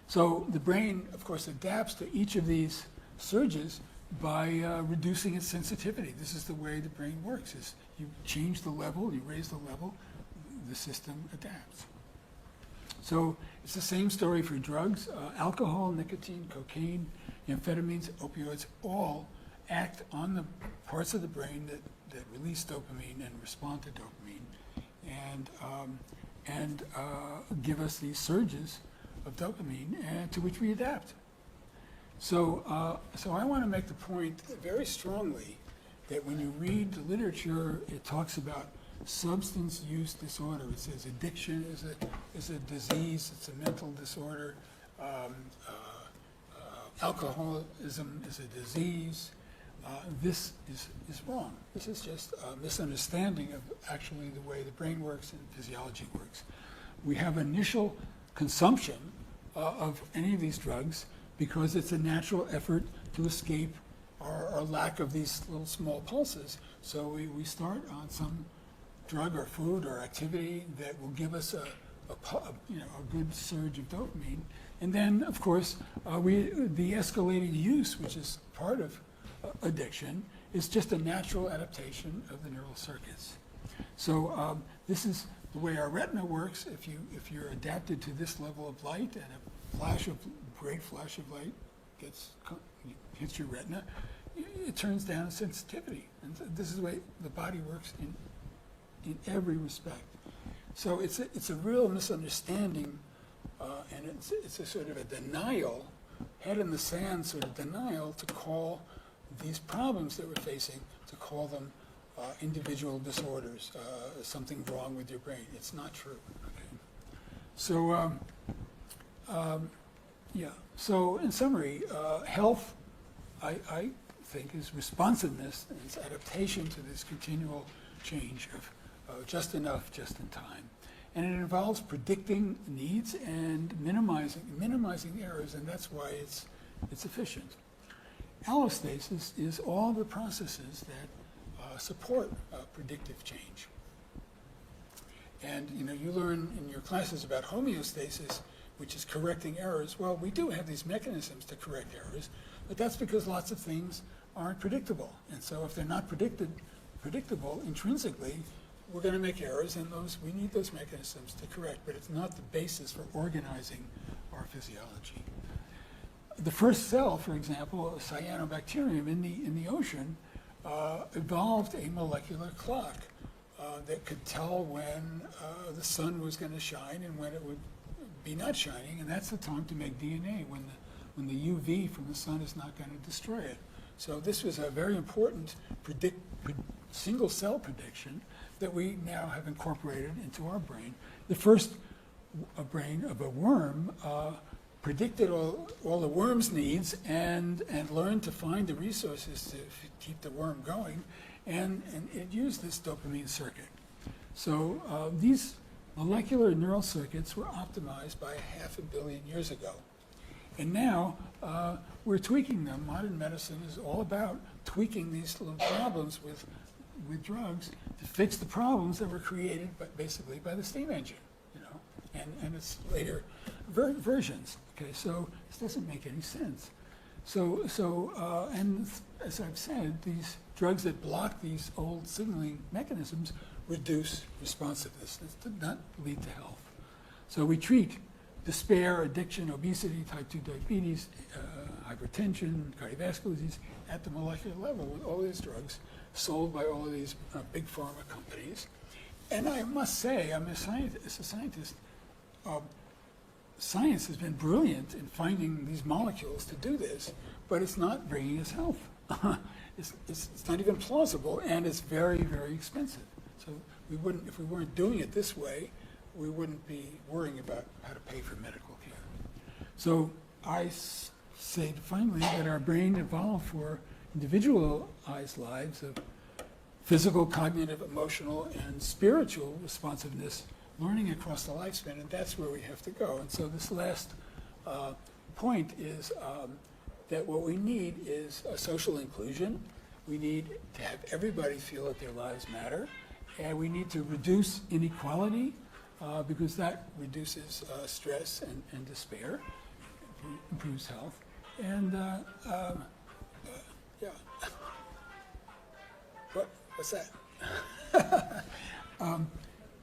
So the brain, of course, adapts to each of these surges by reducing its sensitivity. This is the way the brain works, is you change the level, you raise the level, the system adapts. So it's the same story for drugs. Alcohol, nicotine, cocaine, amphetamines, opioids, all act on the parts of the brain that release dopamine and respond to dopamine, and give us these surges of dopamine, and to which we adapt. So I want to make the point very strongly that when you read the literature, it talks about substance use disorder. It says addiction is a disease, it's a mental disorder. Alcoholism is a disease. This is wrong. This is just a misunderstanding of actually the way the brain works and physiology works. We have initial consumption of any of these drugs because it's a natural effort to escape our lack of these little small pulses. So we start on some drug or food or activity that will give us a good surge of dopamine. And then, of course, the escalating use, which is part of addiction, is just a natural adaptation of the neural circuits. So this is the way our retina works. If you're adapted to this level of light, and a great flash of light hits your retina, it turns down sensitivity. And this is the way the body works in every respect. So it's a real misunderstanding, and it's a sort of a denial, head in the sand sort of denial, to call these problems that we're facing, to call them individual disorders, something wrong with your brain. It's not true. Okay? So, So in summary, health, I think, is responsiveness, and it's adaptation to this continual change of just enough, just in time. And it involves predicting needs and minimizing errors, and that's why it's efficient. Allostasis is all the processes that support predictive change. And you learn in your classes about homeostasis, which is correcting errors. Well, we do have these mechanisms to correct errors, but that's because lots of things aren't predictable. And so if they're not predictable intrinsically, we're going to make errors, and we need those mechanisms to correct, but it's not the basis for organizing our physiology. The first cell, for example, a cyanobacterium in the ocean, evolved a molecular clock that could tell when the sun was going to shine and when it would be not shining, and that's the time to make DNA, when the UV from the sun is not going to destroy it. So this was a very important single cell prediction that we now have incorporated into our brain. The first brain of a worm predicted all the worm's needs and learned to find the resources to keep the worm going, and it used this dopamine circuit. So these molecular neural circuits were optimized by 500 million years ago. And now we're tweaking them. Modern medicine is all about tweaking these little problems with drugs to fix the problems that were created basically by the steam engine, and its later versions. Okay, so this doesn't make any sense. And as I've said, these drugs that block these old signaling mechanisms reduce responsiveness. This did not lead to health. So we treat despair, addiction, obesity, type 2 diabetes, hypertension, cardiovascular disease at the molecular level with all these drugs sold by all of these big pharma companies. And I must say, I'm a scientist. Science has been brilliant in finding these molecules to do this, but it's not bringing us health. It's not even plausible, and it's very, very expensive. So if we weren't doing it this way, we wouldn't be worrying about how to pay for medical care. So I say finally that our brain evolved for individualized lives of physical, cognitive, emotional, and spiritual responsiveness, learning across the lifespan, and that's where we have to go. And so this last point is that what we need is a social inclusion. We need to have everybody feel that their lives matter, and we need to reduce inequality because that reduces stress and despair, improves health, and yeah. What's that?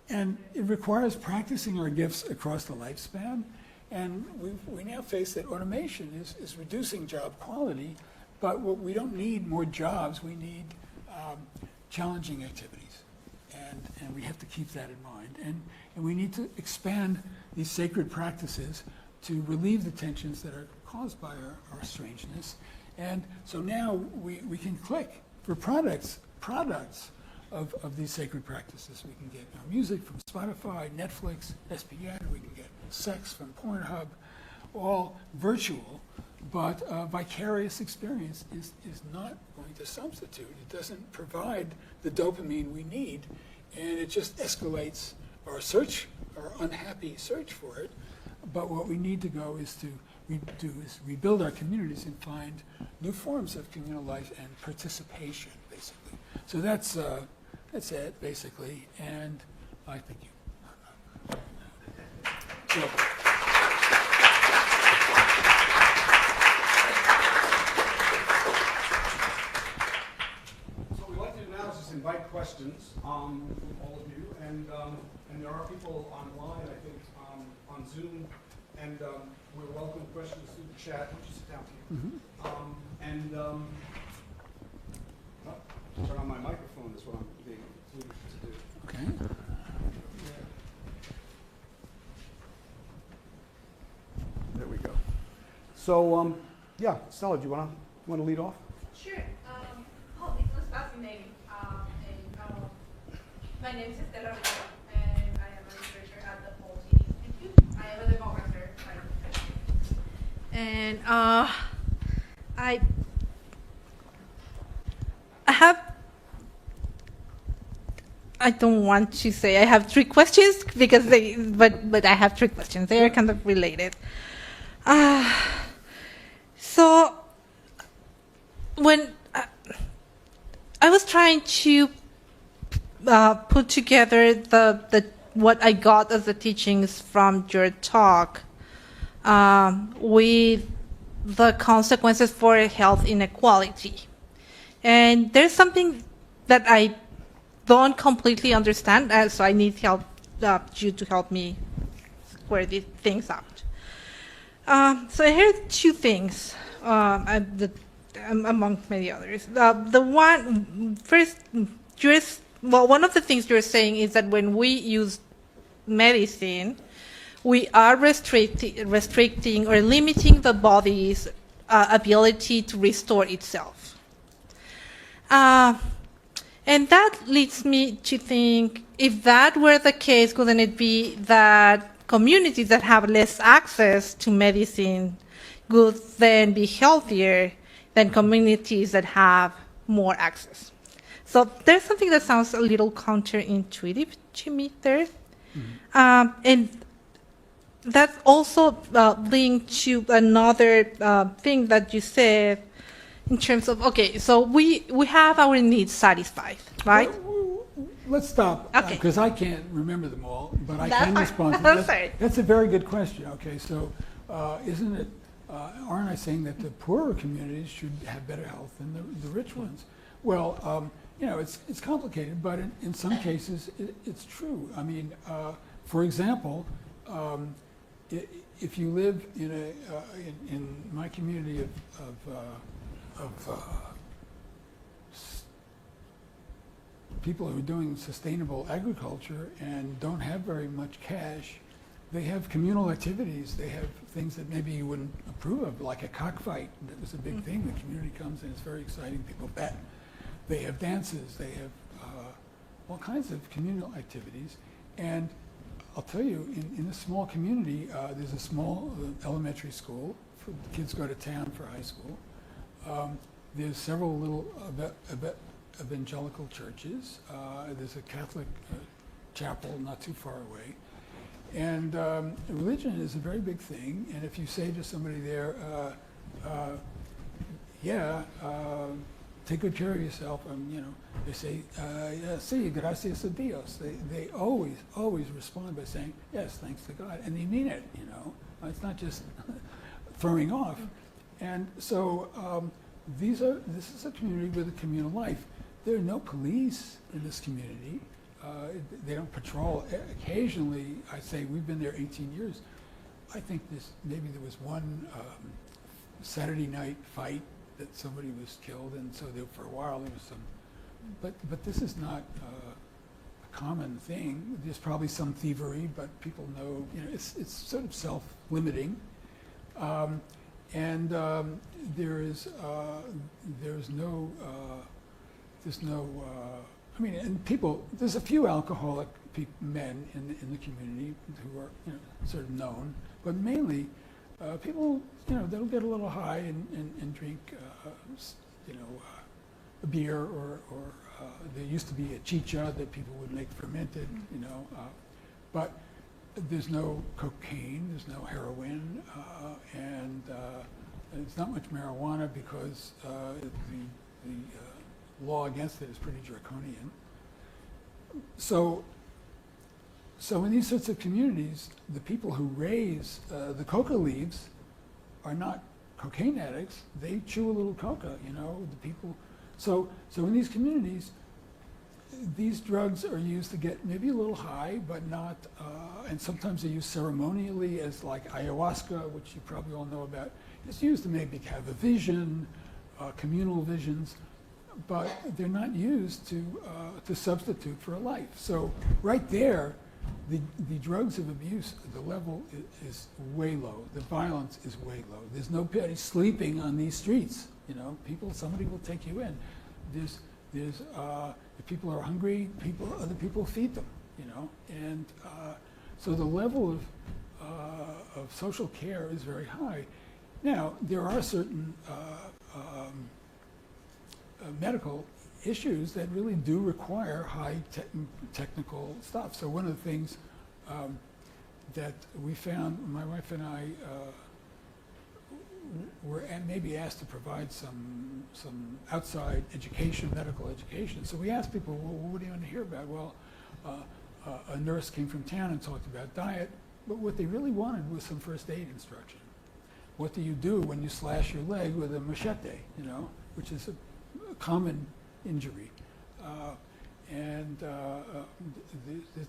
And it requires practicing our gifts across the lifespan. And we now face that automation is reducing job quality, but we don't need more jobs. We need challenging activities. And we have to keep that in mind. And we need to expand these sacred practices to relieve the tensions that are caused by our strangeness. And so now we can click for products of these sacred practices. We can get our music from Spotify, Netflix, SPN. We can get sex from Pornhub, all virtual, but vicarious experience is not going to substitute. It doesn't provide the dopamine we need, and it just escalates our unhappy search for it. But what we need to go is to rebuild our communities and find new forms of communal life and participation, basically. So that's it, basically, and I thank you. So what we'd like to do now is just invite questions from all of you, and there are people online, I think, on Zoom, and we're welcome questions through the chat. Would you sit down here? Turn on my microphone is what I'm being included to do. Okay. There we go. So, yeah, Stella, do you want to lead off? Sure. It was fascinating. My name is Stella, and I am a researcher at the Pulte Institute. I am a demographer by profession. And I don't want to say I have 3 questions because but I have 3 questions. They are kind of related. So when I was trying to put together the what I got as the teachings from your talk with the consequences for health inequality. And there's something that I don't completely understand, so I need help, you to help me square these things out. So I heard 2 things, among many others. The one, first, one of the things you're saying is that when we use medicine, we are restricting or limiting the body's ability to restore itself. And that leads me to think, if that were the case, couldn't it be that communities that have less access to medicine would then be healthier than communities that have more access? So there's something that sounds a little counterintuitive to me there. And that's also linked to another thing that you said in terms of, okay, so we have our needs satisfied, right? Let's stop, Okay. because I can't remember them all, but I That's can fine. respond to That's that. fine. That's a very good question. Okay, so isn't it, aren't I saying that the poorer communities should have better health than the rich ones? Well, it's complicated, but in some cases it's true. I mean, for example, if you live in my community of people who are doing sustainable agriculture and don't have very much cash, they have communal activities. They have things that maybe you wouldn't approve of, like a cockfight. That was a big thing. The community comes and it's very exciting. People bet. They have dances. They have all kinds of communal activities. And I'll tell you, in a small community, there's a small elementary school. The kids go to town for high school. There's several little evangelical churches. There's a Catholic chapel not too far away. And religion is a very big thing. And if you say to somebody there, take good care of yourself, they say, sí, gracias a Dios. They always respond by saying, yes, thanks to God. And they mean it, It's not just throwing off. And so this is a community with a communal life. There are no police in this community. They don't patrol. Occasionally, I say, we've been there 18 years. I think maybe there was one Saturday night fight that somebody was killed, and so for a while there was some. But this is not a common thing. There's probably some thievery, but people know. It's sort of self-limiting, and there's no. And people. There's a few alcoholic men in the community who are sort of known, but mainly people. They'll get a little high and drink. A beer or there used to be a chicha that people would make fermented. But there's no cocaine. There's no heroin, and there's not much marijuana because the law against it is pretty draconian. So in these sorts of communities, the people who raise the coca leaves are not cocaine addicts. They chew a little coca, the people. So in these communities, these drugs are used to get maybe a little high, but not, and sometimes they're used ceremonially as like ayahuasca, which you probably all know about. It's used to maybe have a vision, communal visions, but they're not used to substitute for a life. So right there, the drugs of abuse, the level is way low. The violence is way low. There's nobody sleeping on these streets. Somebody will take you in. There's if people are hungry, other people feed them. And so the level of social care is very high. Now there are certain medical issues that really do require high technical stuff. So one of the things that we found, my wife and I were maybe asked to provide some outside education, medical education. So we asked people, well, what do you want to hear about? Well, a nurse came from town and talked about diet, but what they really wanted was some first aid instruction. What do you do when you slash your leg with a machete, you know, which is a common injury? There's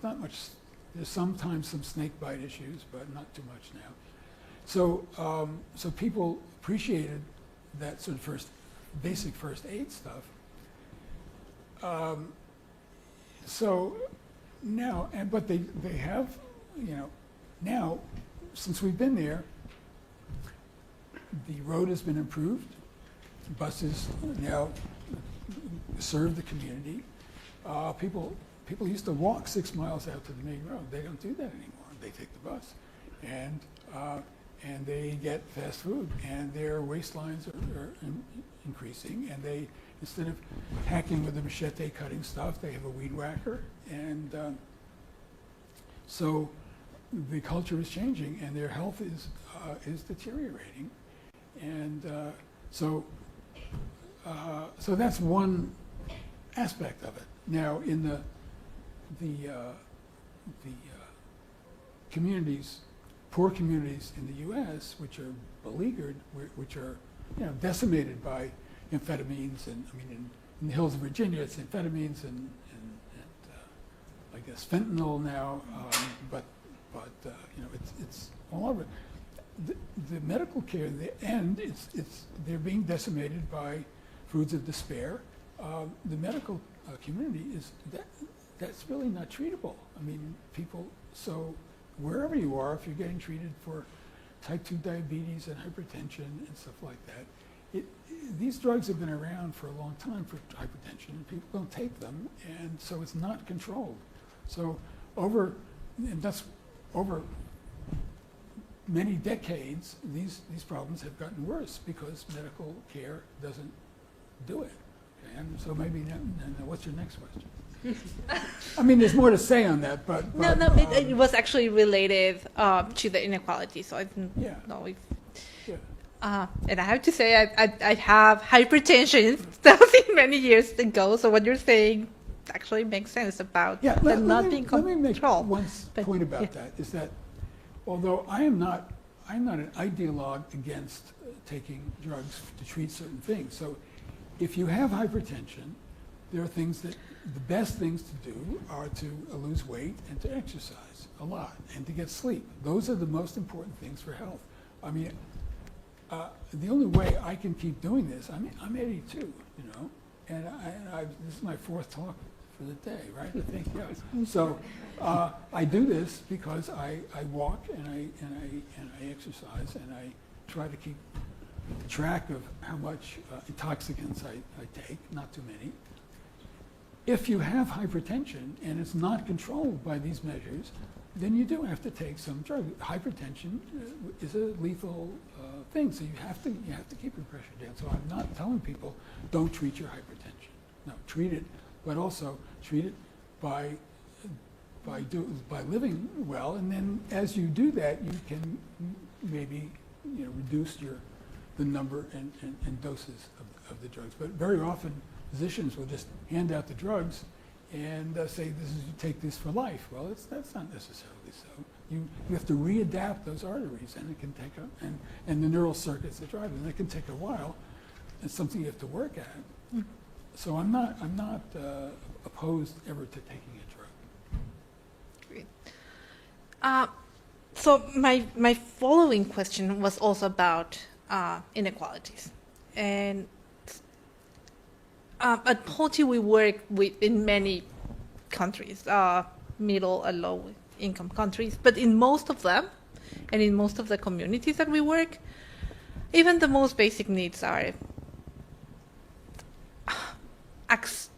not much, there's sometimes some snake bite issues, but not too much now. So, so people appreciated that sort of basic first aid stuff. So now, but they have, you know, now, since we've been there, the road has been improved. Buses now serve the community. People used to walk 6 miles out to the main road. They don't do that anymore. They take the bus, and they get fast food, and their waistlines are increasing. And they, instead of hacking with a machete, cutting stuff, they have a weed whacker, and so the culture is changing, and their health is deteriorating. And so that's one aspect of it. Now, in the communities, poor communities in the U.S., which are beleaguered, which are, you know, decimated by amphetamines, and I mean, in the hills of Virginia, it's amphetamines and I guess fentanyl now, but you know, it's all over. The medical care, they're being decimated by foods of despair. The medical community that's really not treatable. I mean, people, so wherever you are, if you're getting treated for type 2 diabetes and hypertension and stuff like that, these drugs have been around for a long time for hypertension, and people don't take them, and so it's not controlled. So over many decades, these problems have gotten worse because medical care doesn't do it. Okay? And so maybe, what's your next question? I mean, there's more to say on that, but it was actually related to the inequality. So I didn't know if. yeah. And I have to say, I have hypertension starting many years ago. So what you're saying actually makes sense about not being controlled. Let me make one point about that. Is that although I'm not an ideologue against taking drugs to treat certain things. So if you have hypertension, there are things that the best things to do are to lose weight and to exercise a lot and to get sleep. Those are the most important things for health. I mean, the only way I can keep doing this, I'm 82, you know, and this is my fourth talk for the day, right? I think, yes. So I do this because I walk and I exercise, and I try to keep track of how much intoxicants I take, not too many. If you have hypertension and it's not controlled by these measures, then you do have to take some drug. Hypertension is a lethal thing, so you have to keep your pressure down. So I'm not telling people don't treat your hypertension. No, treat it, but also treat it by living well, and then as you do that, you can maybe, you know, reduce the number and doses of the drugs. But very often, physicians will just hand out the drugs and say, you take this for life. Well, that's not necessarily so. You have to readapt those arteries, and it can take and the neural circuits that drive them. It can take a while. It's something you have to work at. Mm-hmm. So I'm not opposed ever to taking a drug. Great. So my following question was also about inequalities, and at Pulte we work in many countries, middle and low income countries, but in most of them, and in most of the communities that we work, even the most basic needs are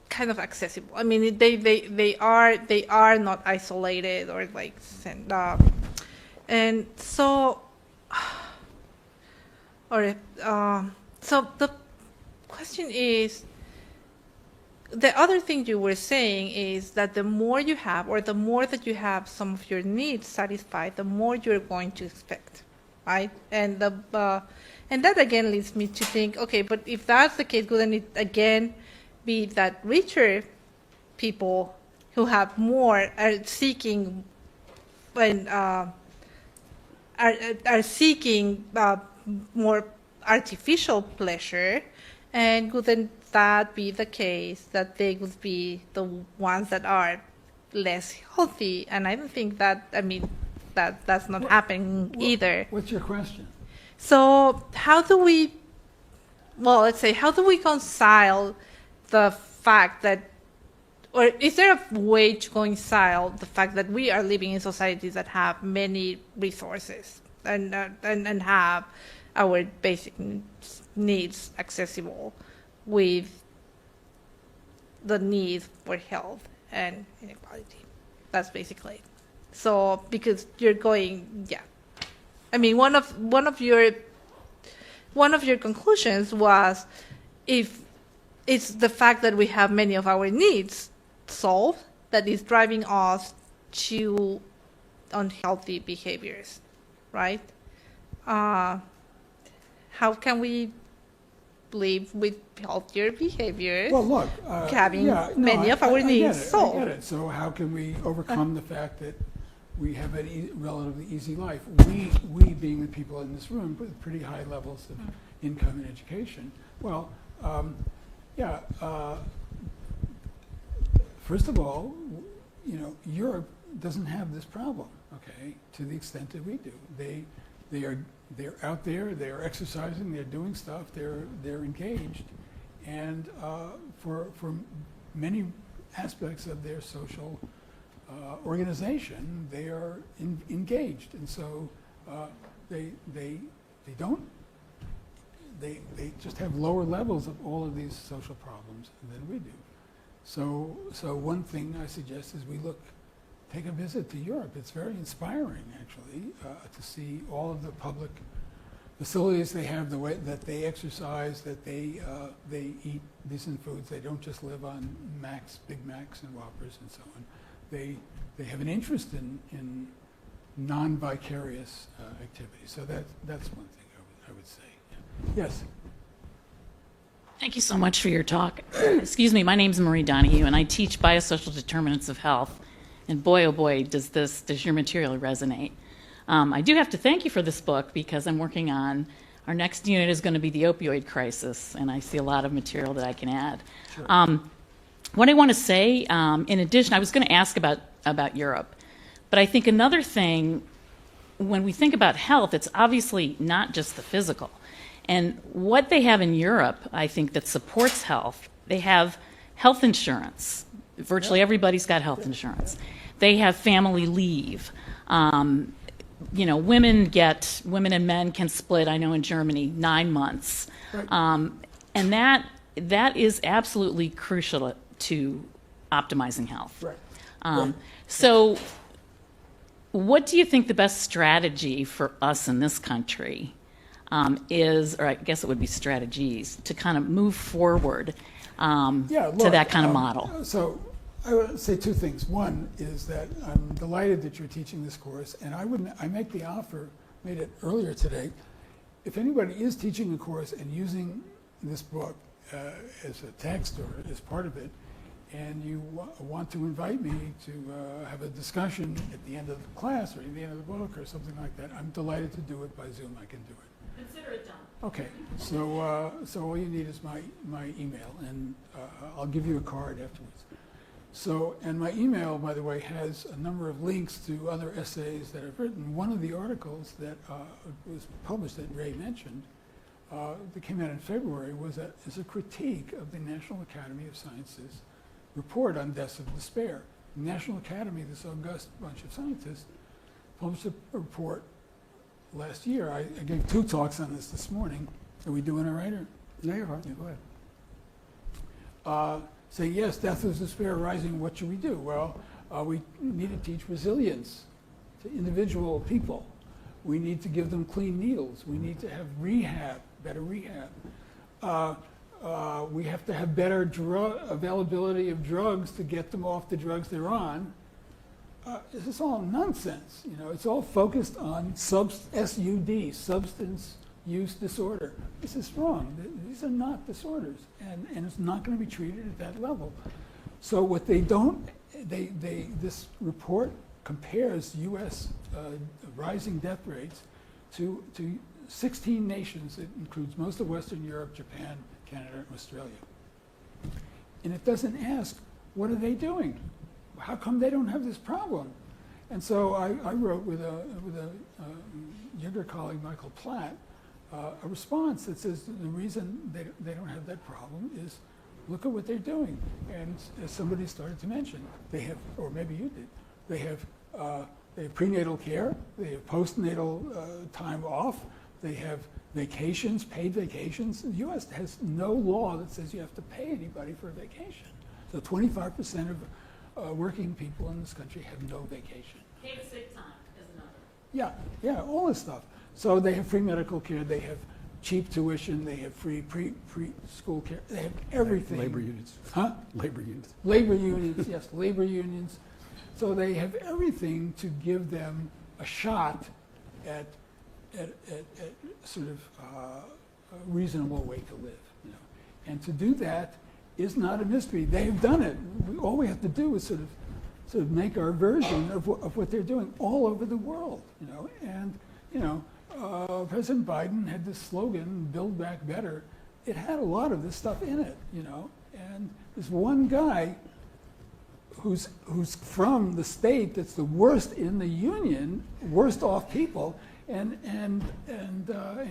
kind of accessible. I mean, they are not isolated or like and so so the question is, the other thing you were saying is that the more you have, or the more that you have some of your needs satisfied, the more you're going to expect, right? And and that again leads me to think, okay, but if that's the case, wouldn't it again be that richer people who have more are seeking and are seeking more artificial pleasure, and wouldn't that be the case that they would be the ones that are less healthy? And I don't think that, I mean, that's not happening either. What's your question? So how do we, well, let's say, how do we reconcile the fact that, or is there a way to reconcile the fact that we are living in societies that have many resources and have our basic needs accessible with the need for health and inequality? That's basically it. So because you're going, yeah. I mean, one of your conclusions was, if it's the fact that we have many of our needs solved that is driving us to unhealthy behaviors, right? How can we live with healthier behaviors? Well, look, having many of our needs solved. I get it. So how can we overcome the fact that we have a relatively easy life? We being the people in this room with pretty high levels of income and education. Well, first of all, you know, Europe doesn't have this problem, okay, to the extent that we do. They're out there, they're exercising, they're doing stuff, they're engaged, and for many aspects of their social organization, they are engaged, and so they just have lower levels of all of these social problems than we do. So one thing I suggest is take a visit to Europe. It's very inspiring, actually, to see all of the public facilities they have, the way that they exercise, that they eat decent foods. They don't just live on Big Macs and Whoppers and so on. They have an interest in non-vicarious activities. So that's one thing I would say. Yeah. Yes. Thank you so much for your talk. Excuse me, my name's Marie Donahue, and I teach biosocial determinants of health. And boy, oh boy, does your material resonate. I do have to thank you for this book, because I'm working on, our next unit is going to be the opioid crisis, and I see a lot of material that I can add. Sure. What I want to say, in addition, I was going to ask about Europe, but I think another thing, when we think about health, it's obviously not just the physical. And what they have in Europe, I think, that supports health, they have health insurance. Virtually everybody's got health insurance. They have family leave. You know, women and men can split, I know in Germany, 9 months. Right. And that is absolutely crucial to optimizing health. Right. So what do you think the best strategy for us in this country is, or I guess it would be strategies, to kind of move forward to that kind of model? So I would say two things. One is that I'm delighted that you're teaching this course, and I make the offer, made it earlier today, if anybody is teaching a course and using this book as a text or as part of it, and you want to invite me to have a discussion at the end of the class or at the end of the book or something like that, I'm delighted to do it by Zoom. I can do it. Consider it done. Okay, so all you need is my email, and I'll give you a card afterwards. So, and my email, by the way, has a number of links to other essays that I've written. One of the articles that was published that Ray mentioned, that came out in February, is a critique of the National Academy of Sciences report on deaths of despair. The National Academy, this august bunch of scientists, published a report last year. I gave 2 talks on this morning. Are we doing it right? Or? No, you're fine. Yeah, go ahead. Saying, yes, death of despair rising, what should we do? Well, we need to teach resilience to individual people. We need to give them clean needles. We need to have rehab, better rehab. We have to have better availability of drugs to get them off the drugs they're on. This is all nonsense. You know, it's all focused on SUD, substance use disorder. This is wrong. These are not disorders, and it's not going to be treated at that level. So what they don't, this report compares U.S. Rising death rates to 16 nations. It includes most of Western Europe, Japan, Canada, and Australia. And it doesn't ask, what are they doing? How come they don't have this problem? And so I wrote with a younger colleague, Michael Platt, a response that says the reason they don't have that problem is look at what they're doing. And as somebody started to mention, they have, or maybe you did, they have prenatal care, they have postnatal time off, they have vacations, paid vacations. The U.S. has no law that says you have to pay anybody for a vacation. So 25% of working people in this country have no vacation. Paid sick time is another. Yeah, all this stuff. So they have free medical care, they have cheap tuition, they have free school care, they have everything. Labor unions. Huh? Labor unions. Labor unions, yes, labor unions. So they have everything to give them a shot at sort of a reasonable way to live. You know? And to do that is not a mystery. They have done it. All we have to do is sort of make our version of what they're doing all over the world. You know? And you know, President Biden had this slogan, "Build Back Better." It had a lot of this stuff in it. You know? And this one guy who's from the state that's the worst in the union, worst off people, and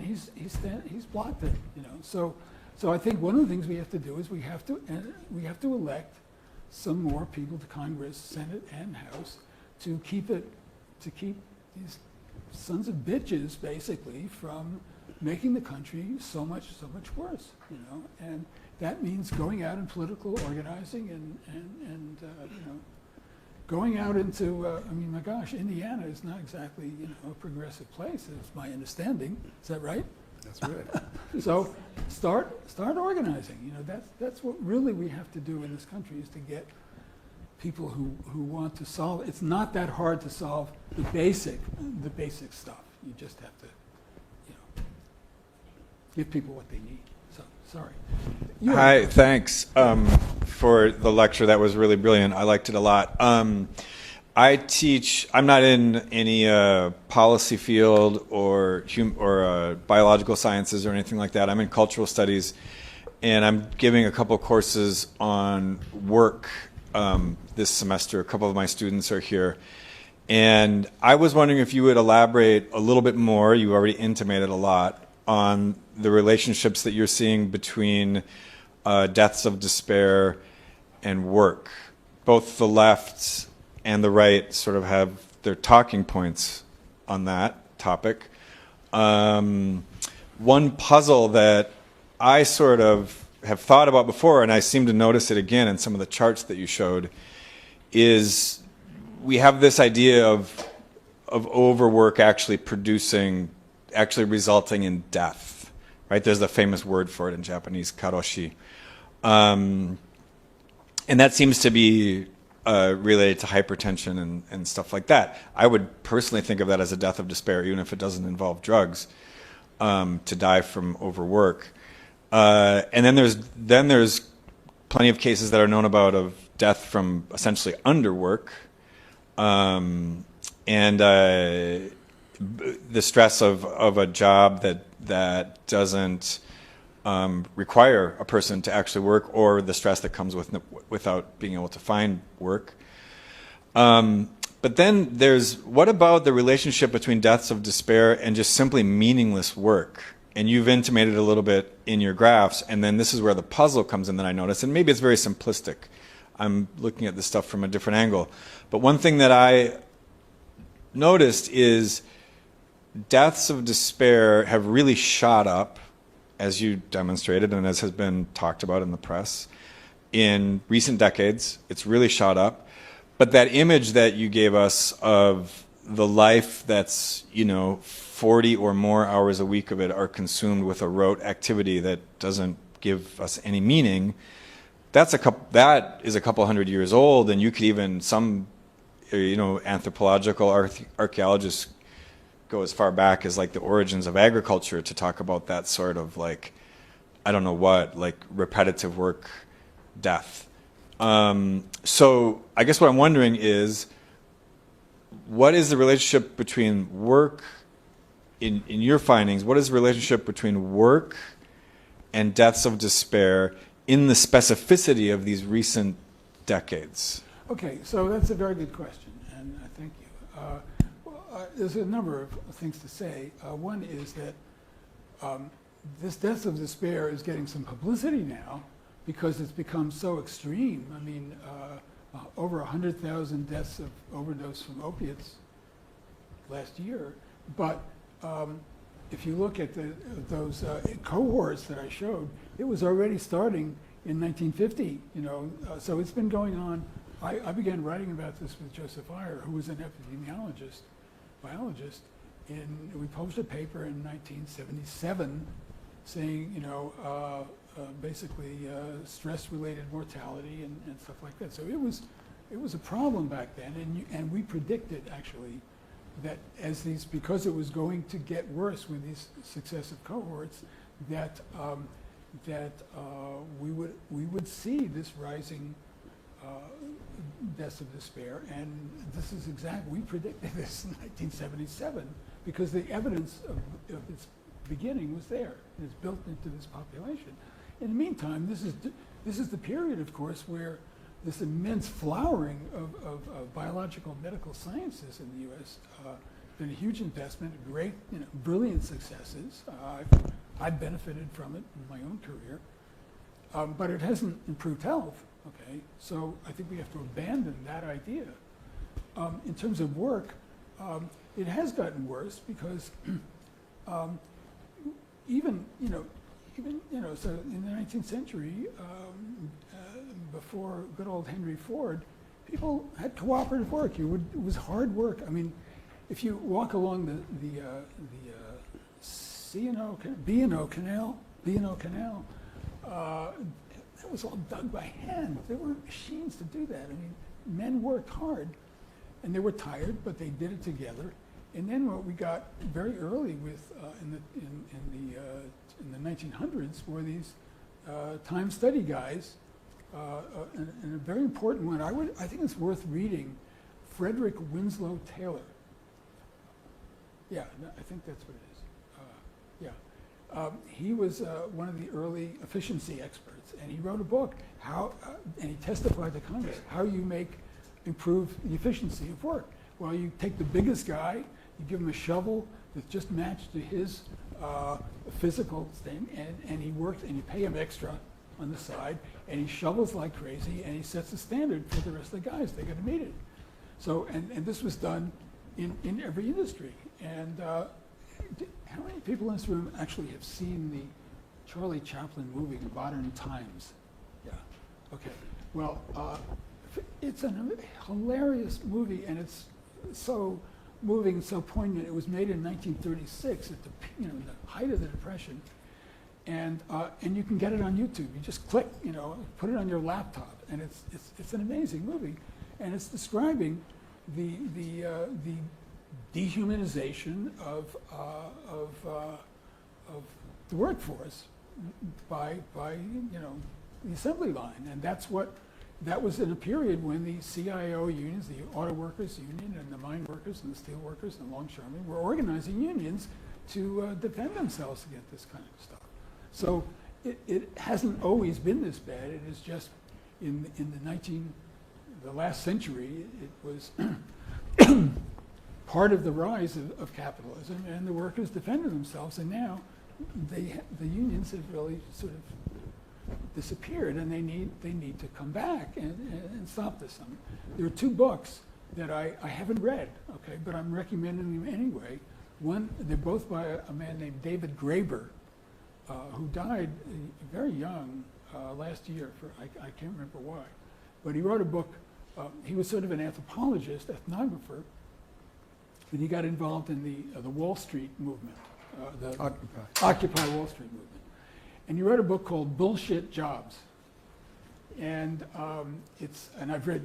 he's blocked it, you know. So I think one of the things we have to do is we have to elect some more people to Congress, Senate, and House to keep these sons of bitches basically from making the country so much worse, you know. And that means going out and political organizing and you know, going out into, I mean, my gosh, Indiana is not exactly, you know, a progressive place, it's my understanding. Is that right? That's right. So start organizing. You know, that's what really we have to do in this country, is to get people who want to solve. It's not that hard to solve the basic stuff. You just have to, you know, give people what they need. So sorry. Hi, thanks for the lecture. That was really brilliant. I liked it a lot. I teach. I'm not in any policy field or biological sciences or anything like that. I'm in cultural studies, and I'm giving a couple courses on work this semester. A couple of my students are here, and I was wondering if you would elaborate a little bit more. You already intimated a lot on the relationships that you're seeing between deaths of despair and work. Both the left and the right sort of have their talking points on that topic. One puzzle that I sort of have thought about before, and I seem to notice it again in some of the charts that you showed, is we have this idea of overwork actually resulting in death, right? There's the famous word for it in Japanese, karoshi. And that seems to be related to hypertension and stuff like that. I would personally think of that as a death of despair, even if it doesn't involve drugs, to die from overwork. And then there's plenty of cases that are known about of death from essentially underwork, and the stress of a job that doesn't require a person to actually work, or the stress that comes without being able to find work. But then what about the relationship between deaths of despair and just simply meaningless work? And you've intimated a little bit in your graphs, and then this is where the puzzle comes in that I noticed, and maybe it's very simplistic. I'm looking at this stuff from a different angle. But one thing that I noticed is deaths of despair have really shot up, as you demonstrated and as has been talked about in the press, in recent decades. It's really shot up. But that image that you gave us of the life that's, 40 or more hours a week of it are consumed with a rote activity that doesn't give us any meaning, that is a couple hundred years old, and you could even, some anthropological archaeologists go as far back as like the origins of agriculture to talk about that sort of like, I don't know what, like repetitive work, death. So I guess what I'm wondering is, what is the relationship between work, in your findings, what is the relationship between work and deaths of despair in the specificity of these recent decades? Okay, so that's a very good question, and thank you. There's a number of things to say. One is that this death of despair is getting some publicity now because it's become so extreme. I mean, over 100,000 deaths of overdose from opiates last year. But if you look at those cohorts that I showed, it was already starting in 1950. So it's been going on. I began writing about this with Joseph Iyer, who was an epidemiologist, biologist, and we published a paper in 1977 saying, basically stress-related mortality and stuff like that. So it was a problem back then, and we predicted actually that because it was going to get worse with these successive cohorts, that we would see this rising deaths of despair, and this is we predicted this in 1977 because the evidence of its beginning was there, and it's built into this population. In the meantime, this is the period, of course, where this immense flowering of biological medical sciences in the U.S. Been a huge investment, great, brilliant successes. I've benefited from it in my own career, but it hasn't improved health. Okay, so I think we have to abandon that idea. In terms of work, it has gotten worse because so in the 19th century, before good old Henry Ford, people had cooperative work. It was hard work. I mean, if you walk along the B&O Canal, that was all dug by hand. There weren't machines to do that. I mean, men worked hard, and they were tired, but they did it together. And then what we got very early with in the 1900s were these time study guys, and a very important one. I think it's worth reading. Frederick Winslow Taylor. Yeah, I think that's what it is. He was one of the early efficiency experts, and he wrote a book and he testified to Congress how you improve the efficiency of work. Well, you take the biggest guy, you give him a shovel that's just matched to his physical thing, and he works, and you pay him extra on the side, and he shovels like crazy, and he sets a standard for the rest of the guys. They're going to meet it. So, and this was done in every industry. And how many people in this room actually have seen the Charlie Chaplin movie, Modern Times? Yeah. Okay. Well, it's a hilarious movie, and it's so moving, so poignant. It was made in 1936 at the height of the Depression, and you can get it on YouTube. You just click, put it on your laptop, and it's an amazing movie, and it's describing the dehumanization of the workforce by the assembly line, and that was in a period when the CIO unions, the auto workers union, and the mine workers and the steel workers and the longshoremen were organizing unions to defend themselves against this kind of stuff. So it hasn't always been this bad. It is just in the last century, it was part of the rise of capitalism, and the workers defended themselves, and now the unions have really sort of disappeared, and they need to come back and stop this. There are two books that I haven't read, okay, but I'm recommending them anyway. One, they're both by a man named David Graeber, who died very young last year. I can't remember why, but he wrote a book. He was sort of an anthropologist, ethnographer, and he got involved in the Wall Street movement, the Occupy Wall Street movement. And he wrote a book called Bullshit Jobs. And and I've read,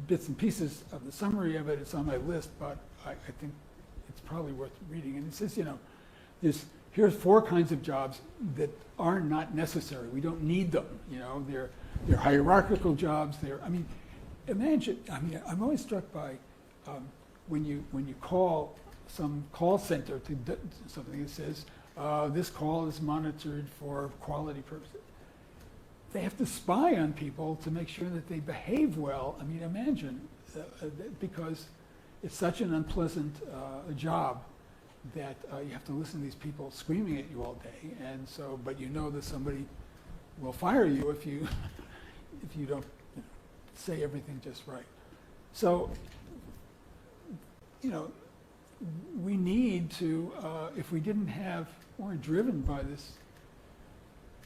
bits and pieces of the summary of it. It's on my list, but I think it's probably worth reading. And it says, here's 4 kinds of jobs that are not necessary. We don't need them. They're hierarchical jobs. Imagine. I'm always struck by when you call some call center to something that says this call is monitored for quality purposes. They have to spy on people to make sure that they behave well. Imagine, because it's such an unpleasant job that you have to listen to these people screaming at you all day, and so, but that somebody will fire you if you don't say everything just right. So, we need to, if we weren't driven by this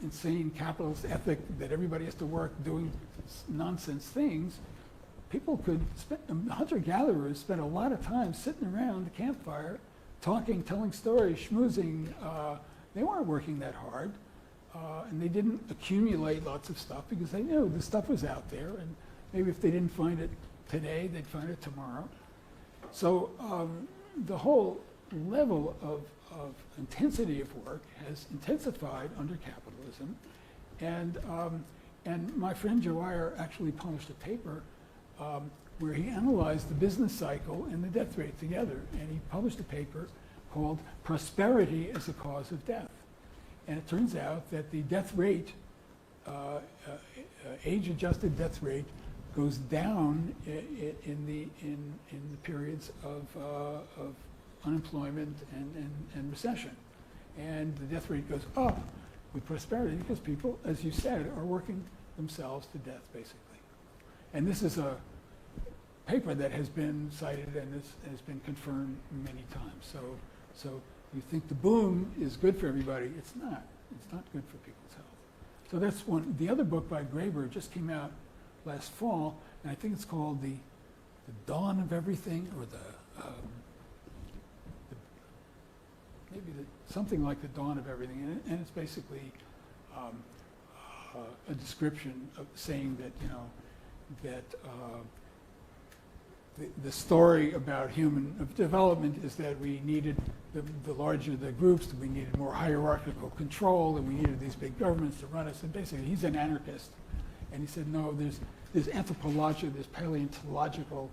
insane capitalist ethic that everybody has to work doing nonsense things, people could hunter-gatherers spend a lot of time sitting around the campfire, talking, telling stories, schmoozing. They weren't working that hard, and they didn't accumulate lots of stuff because they knew the stuff was out there, and maybe if they didn't find it today, they'd find it tomorrow. So the whole level of intensity of work has intensified under capitalism, and my friend Joe Iyer actually published a paper where he analyzed the business cycle and the death rate together, and he published a paper called "Prosperity as a Cause of Death." And it turns out that the death rate, age-adjusted death rate, goes down in the periods of unemployment and recession. And the death rate goes up with prosperity because people, as you said, are working themselves to death, basically. And this is a paper that has been cited and has been confirmed many times. So you think the boom is good for everybody. It's not. It's not good for people's health. So that's one. The other book by Graeber just came out last fall, and I think it's called The Dawn of Everything, or something like The Dawn of Everything, and it's basically a description of saying that the story about human development is that we needed, the larger the groups, we needed more hierarchical control, and we needed these big governments to run us. And basically, he's an anarchist, and he said, no, there's anthropological, there's paleontological,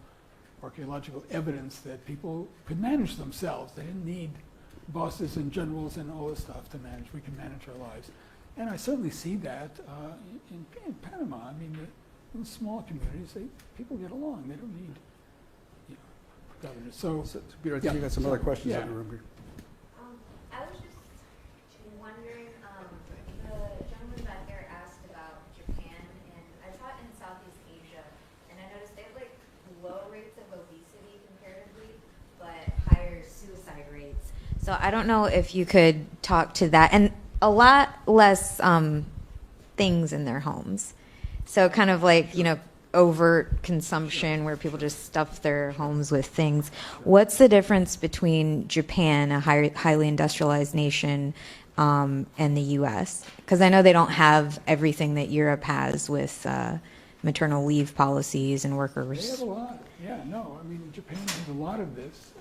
archaeological evidence that people could manage themselves. They didn't need bosses and generals and all this stuff to manage. We can manage our lives. And I certainly see that in Panama. In small communities, people get along. They don't need governors. So Peter, I think you got some other questions Yeah. in the room here. I was just wondering, the gentleman back there asked about Japan, and I taught in Southeast Asia, and I noticed they have low rates of obesity comparatively, but higher suicide rates. So I don't know if you could talk to that, and a lot less things in their homes. So kind of overt consumption where people just stuff their homes with things. What's the difference between Japan, a highly industrialized nation, and the U.S.? Because I know they don't have everything that Europe has with maternal leave policies and workers. They have a lot. Yeah, no. Japan has a lot of this,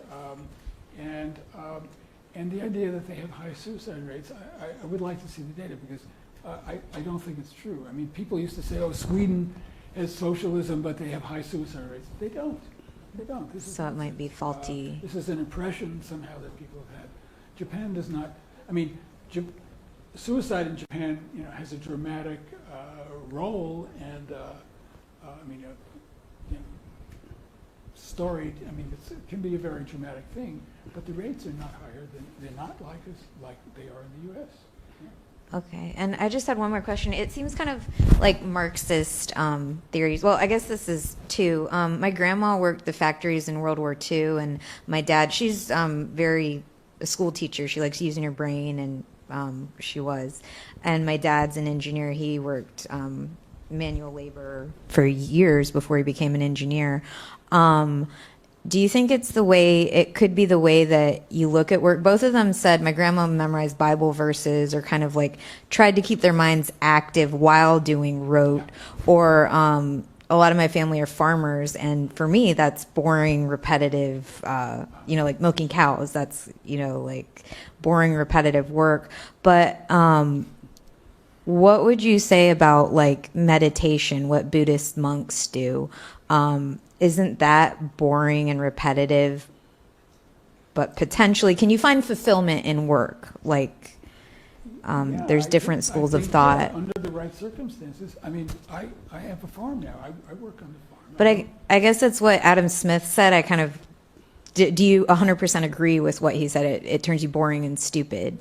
and the idea that they have high suicide rates, I would like to see the data because I don't think it's true. People used to say, "Oh, Sweden has socialism, but they have high suicide rates." They don't. They don't. So it might be faulty. This is an impression somehow that people have had. Japan does not. Suicide in Japan, has a dramatic role and storied. It can be a very dramatic thing, but the rates are not higher than they're not like they are in the U.S. Okay, and I just had one more question. It seems kind of like Marxist theories. Well, I guess this is two. My grandma worked the factories in World War II, and my dad, she's a school teacher. She likes using her brain, and she was. And my dad's an engineer. He worked manual labor for years before he became an engineer. do you think it could be the way that you look at work? Both of them said my grandma memorized Bible verses or kind of like tried to keep their minds active while doing rote, or a lot of my family are farmers, and for me that's boring, repetitive, like milking cows. That's, like boring, repetitive work. But what would you say about like meditation, what Buddhist monks do? Isn't that boring and repetitive? But potentially, can you find fulfillment in work? Like, there's different schools of thought. Under the right circumstances. I mean, I have a farm now. I work on the farm. But I guess that's what Adam Smith said. I kind of, do you 100% agree with what he said? It turns you boring and stupid.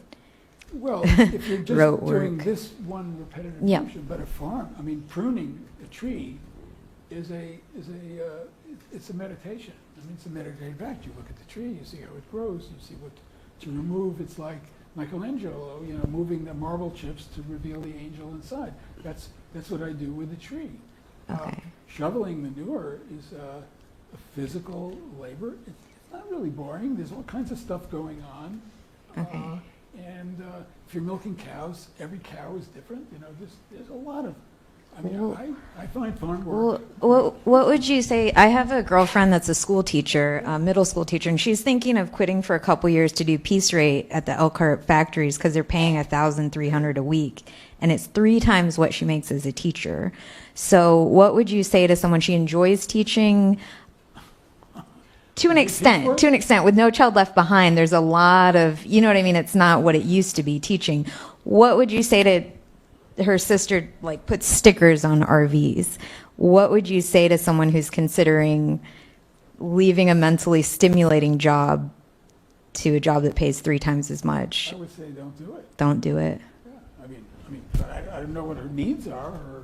Well, if you're just Rote doing work. this one repetitive Yeah. function, but a farm, I mean, pruning a tree it's a meditation. I mean, it's a meditative act. You look at the tree, you see how it grows, you see what to remove. It's like Michelangelo, moving the marble chips to reveal the angel inside. That's what I do with a tree. Okay. Shoveling manure is a physical labor. It's not really boring. There's all kinds of stuff going on. Okay. And if you're milking cows, every cow is different. There's a lot of. I mean, Well- I find farm work. What would you say? I have a girlfriend that's a school teacher, a middle school teacher, and she's thinking of quitting for a couple years to do piece rate at the Elkhart factories because they're paying $1,300 a week, and it's 3 times what she makes as a teacher. So, what would you say to someone? She enjoys teaching. To an extent, with No Child Left Behind, there's a lot of, you know what I mean? It's not what it used to be teaching. What would you say to her sister, like, puts stickers on RVs? What would you say to someone who's considering leaving a mentally stimulating job to a job that pays 3 times as much? I would say don't do it. Don't do it. Yeah. I don't know what her needs are.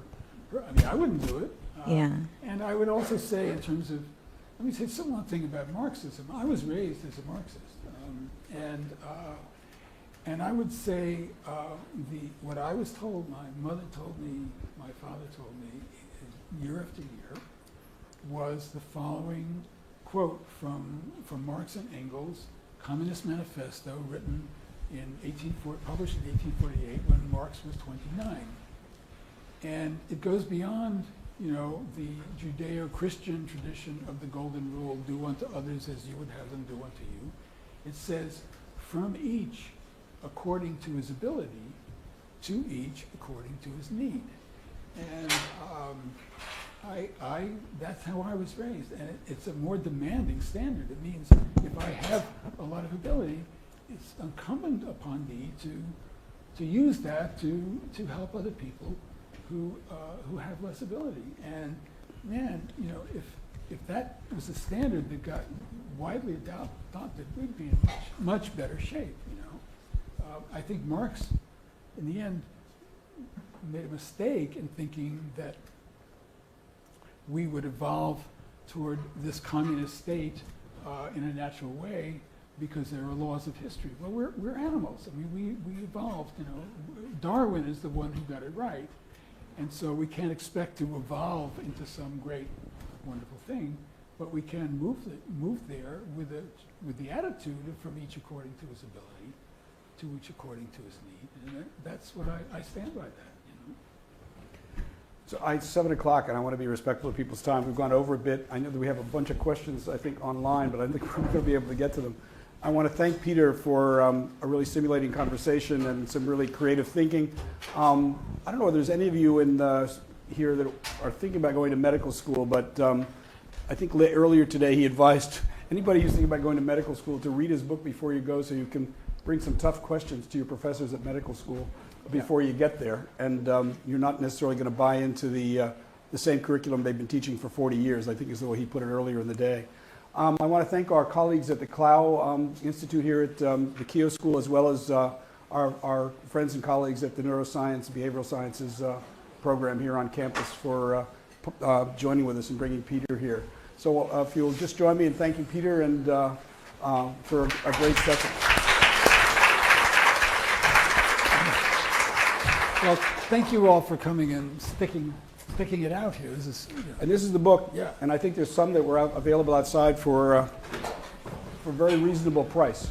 I wouldn't do it. Yeah. And I would also say, in terms of, let me say one thing about Marxism. I was raised as a Marxist, and I would say what I was told, my mother told me, my father told me, year after year, was the following quote from Marx and Engels' Communist Manifesto, written published in 1848 when Marx was 29, and it goes beyond the Judeo-Christian tradition of the golden rule, do unto others as you would have them do unto you. It says, from each according to his ability, to each according to his need. And that's how I was raised. And it's a more demanding standard. It means if I have a lot of ability, it's incumbent upon me to use that to help other people who have less ability. And man, if that was a standard that got widely adopted, we'd be in much better shape. I think Marx, in the end, made a mistake in thinking that we would evolve toward this communist state in a natural way because there are laws of history. Well, we're animals. I mean, we evolved. Darwin is the one who got it right. And so we can't expect to evolve into some great, wonderful thing, but we can move there with the attitude of from each according to his ability, to each according to his need, and that's what I stand by that. So it's 7 o'clock, and I want to be respectful of people's time. We've gone over a bit. I know that we have a bunch of questions, I think, online, but I think we're going to be able to get to them. I want to thank Peter for a really stimulating conversation and some really creative thinking. I don't know whether there's any of you here that are thinking about going to medical school, but I think earlier today he advised anybody who's thinking about going to medical school to read his book before you go so you can bring some tough questions to your professors at medical school before you get there. And you're not necessarily going to buy into the same curriculum they've been teaching for 40 years, I think is the way he put it earlier in the day. I want to thank our colleagues at the Clow Institute here at the Keough School, as well as our friends and colleagues at the Neuroscience and Behavioral Sciences program here on campus for joining with us and bringing Peter here. So if you'll just join me in thanking Peter and for a great session. Well, thank you all for coming and sticking picking it out here. This is, And this is the book, Yeah. and I think there's some that were available outside for a very reasonable price.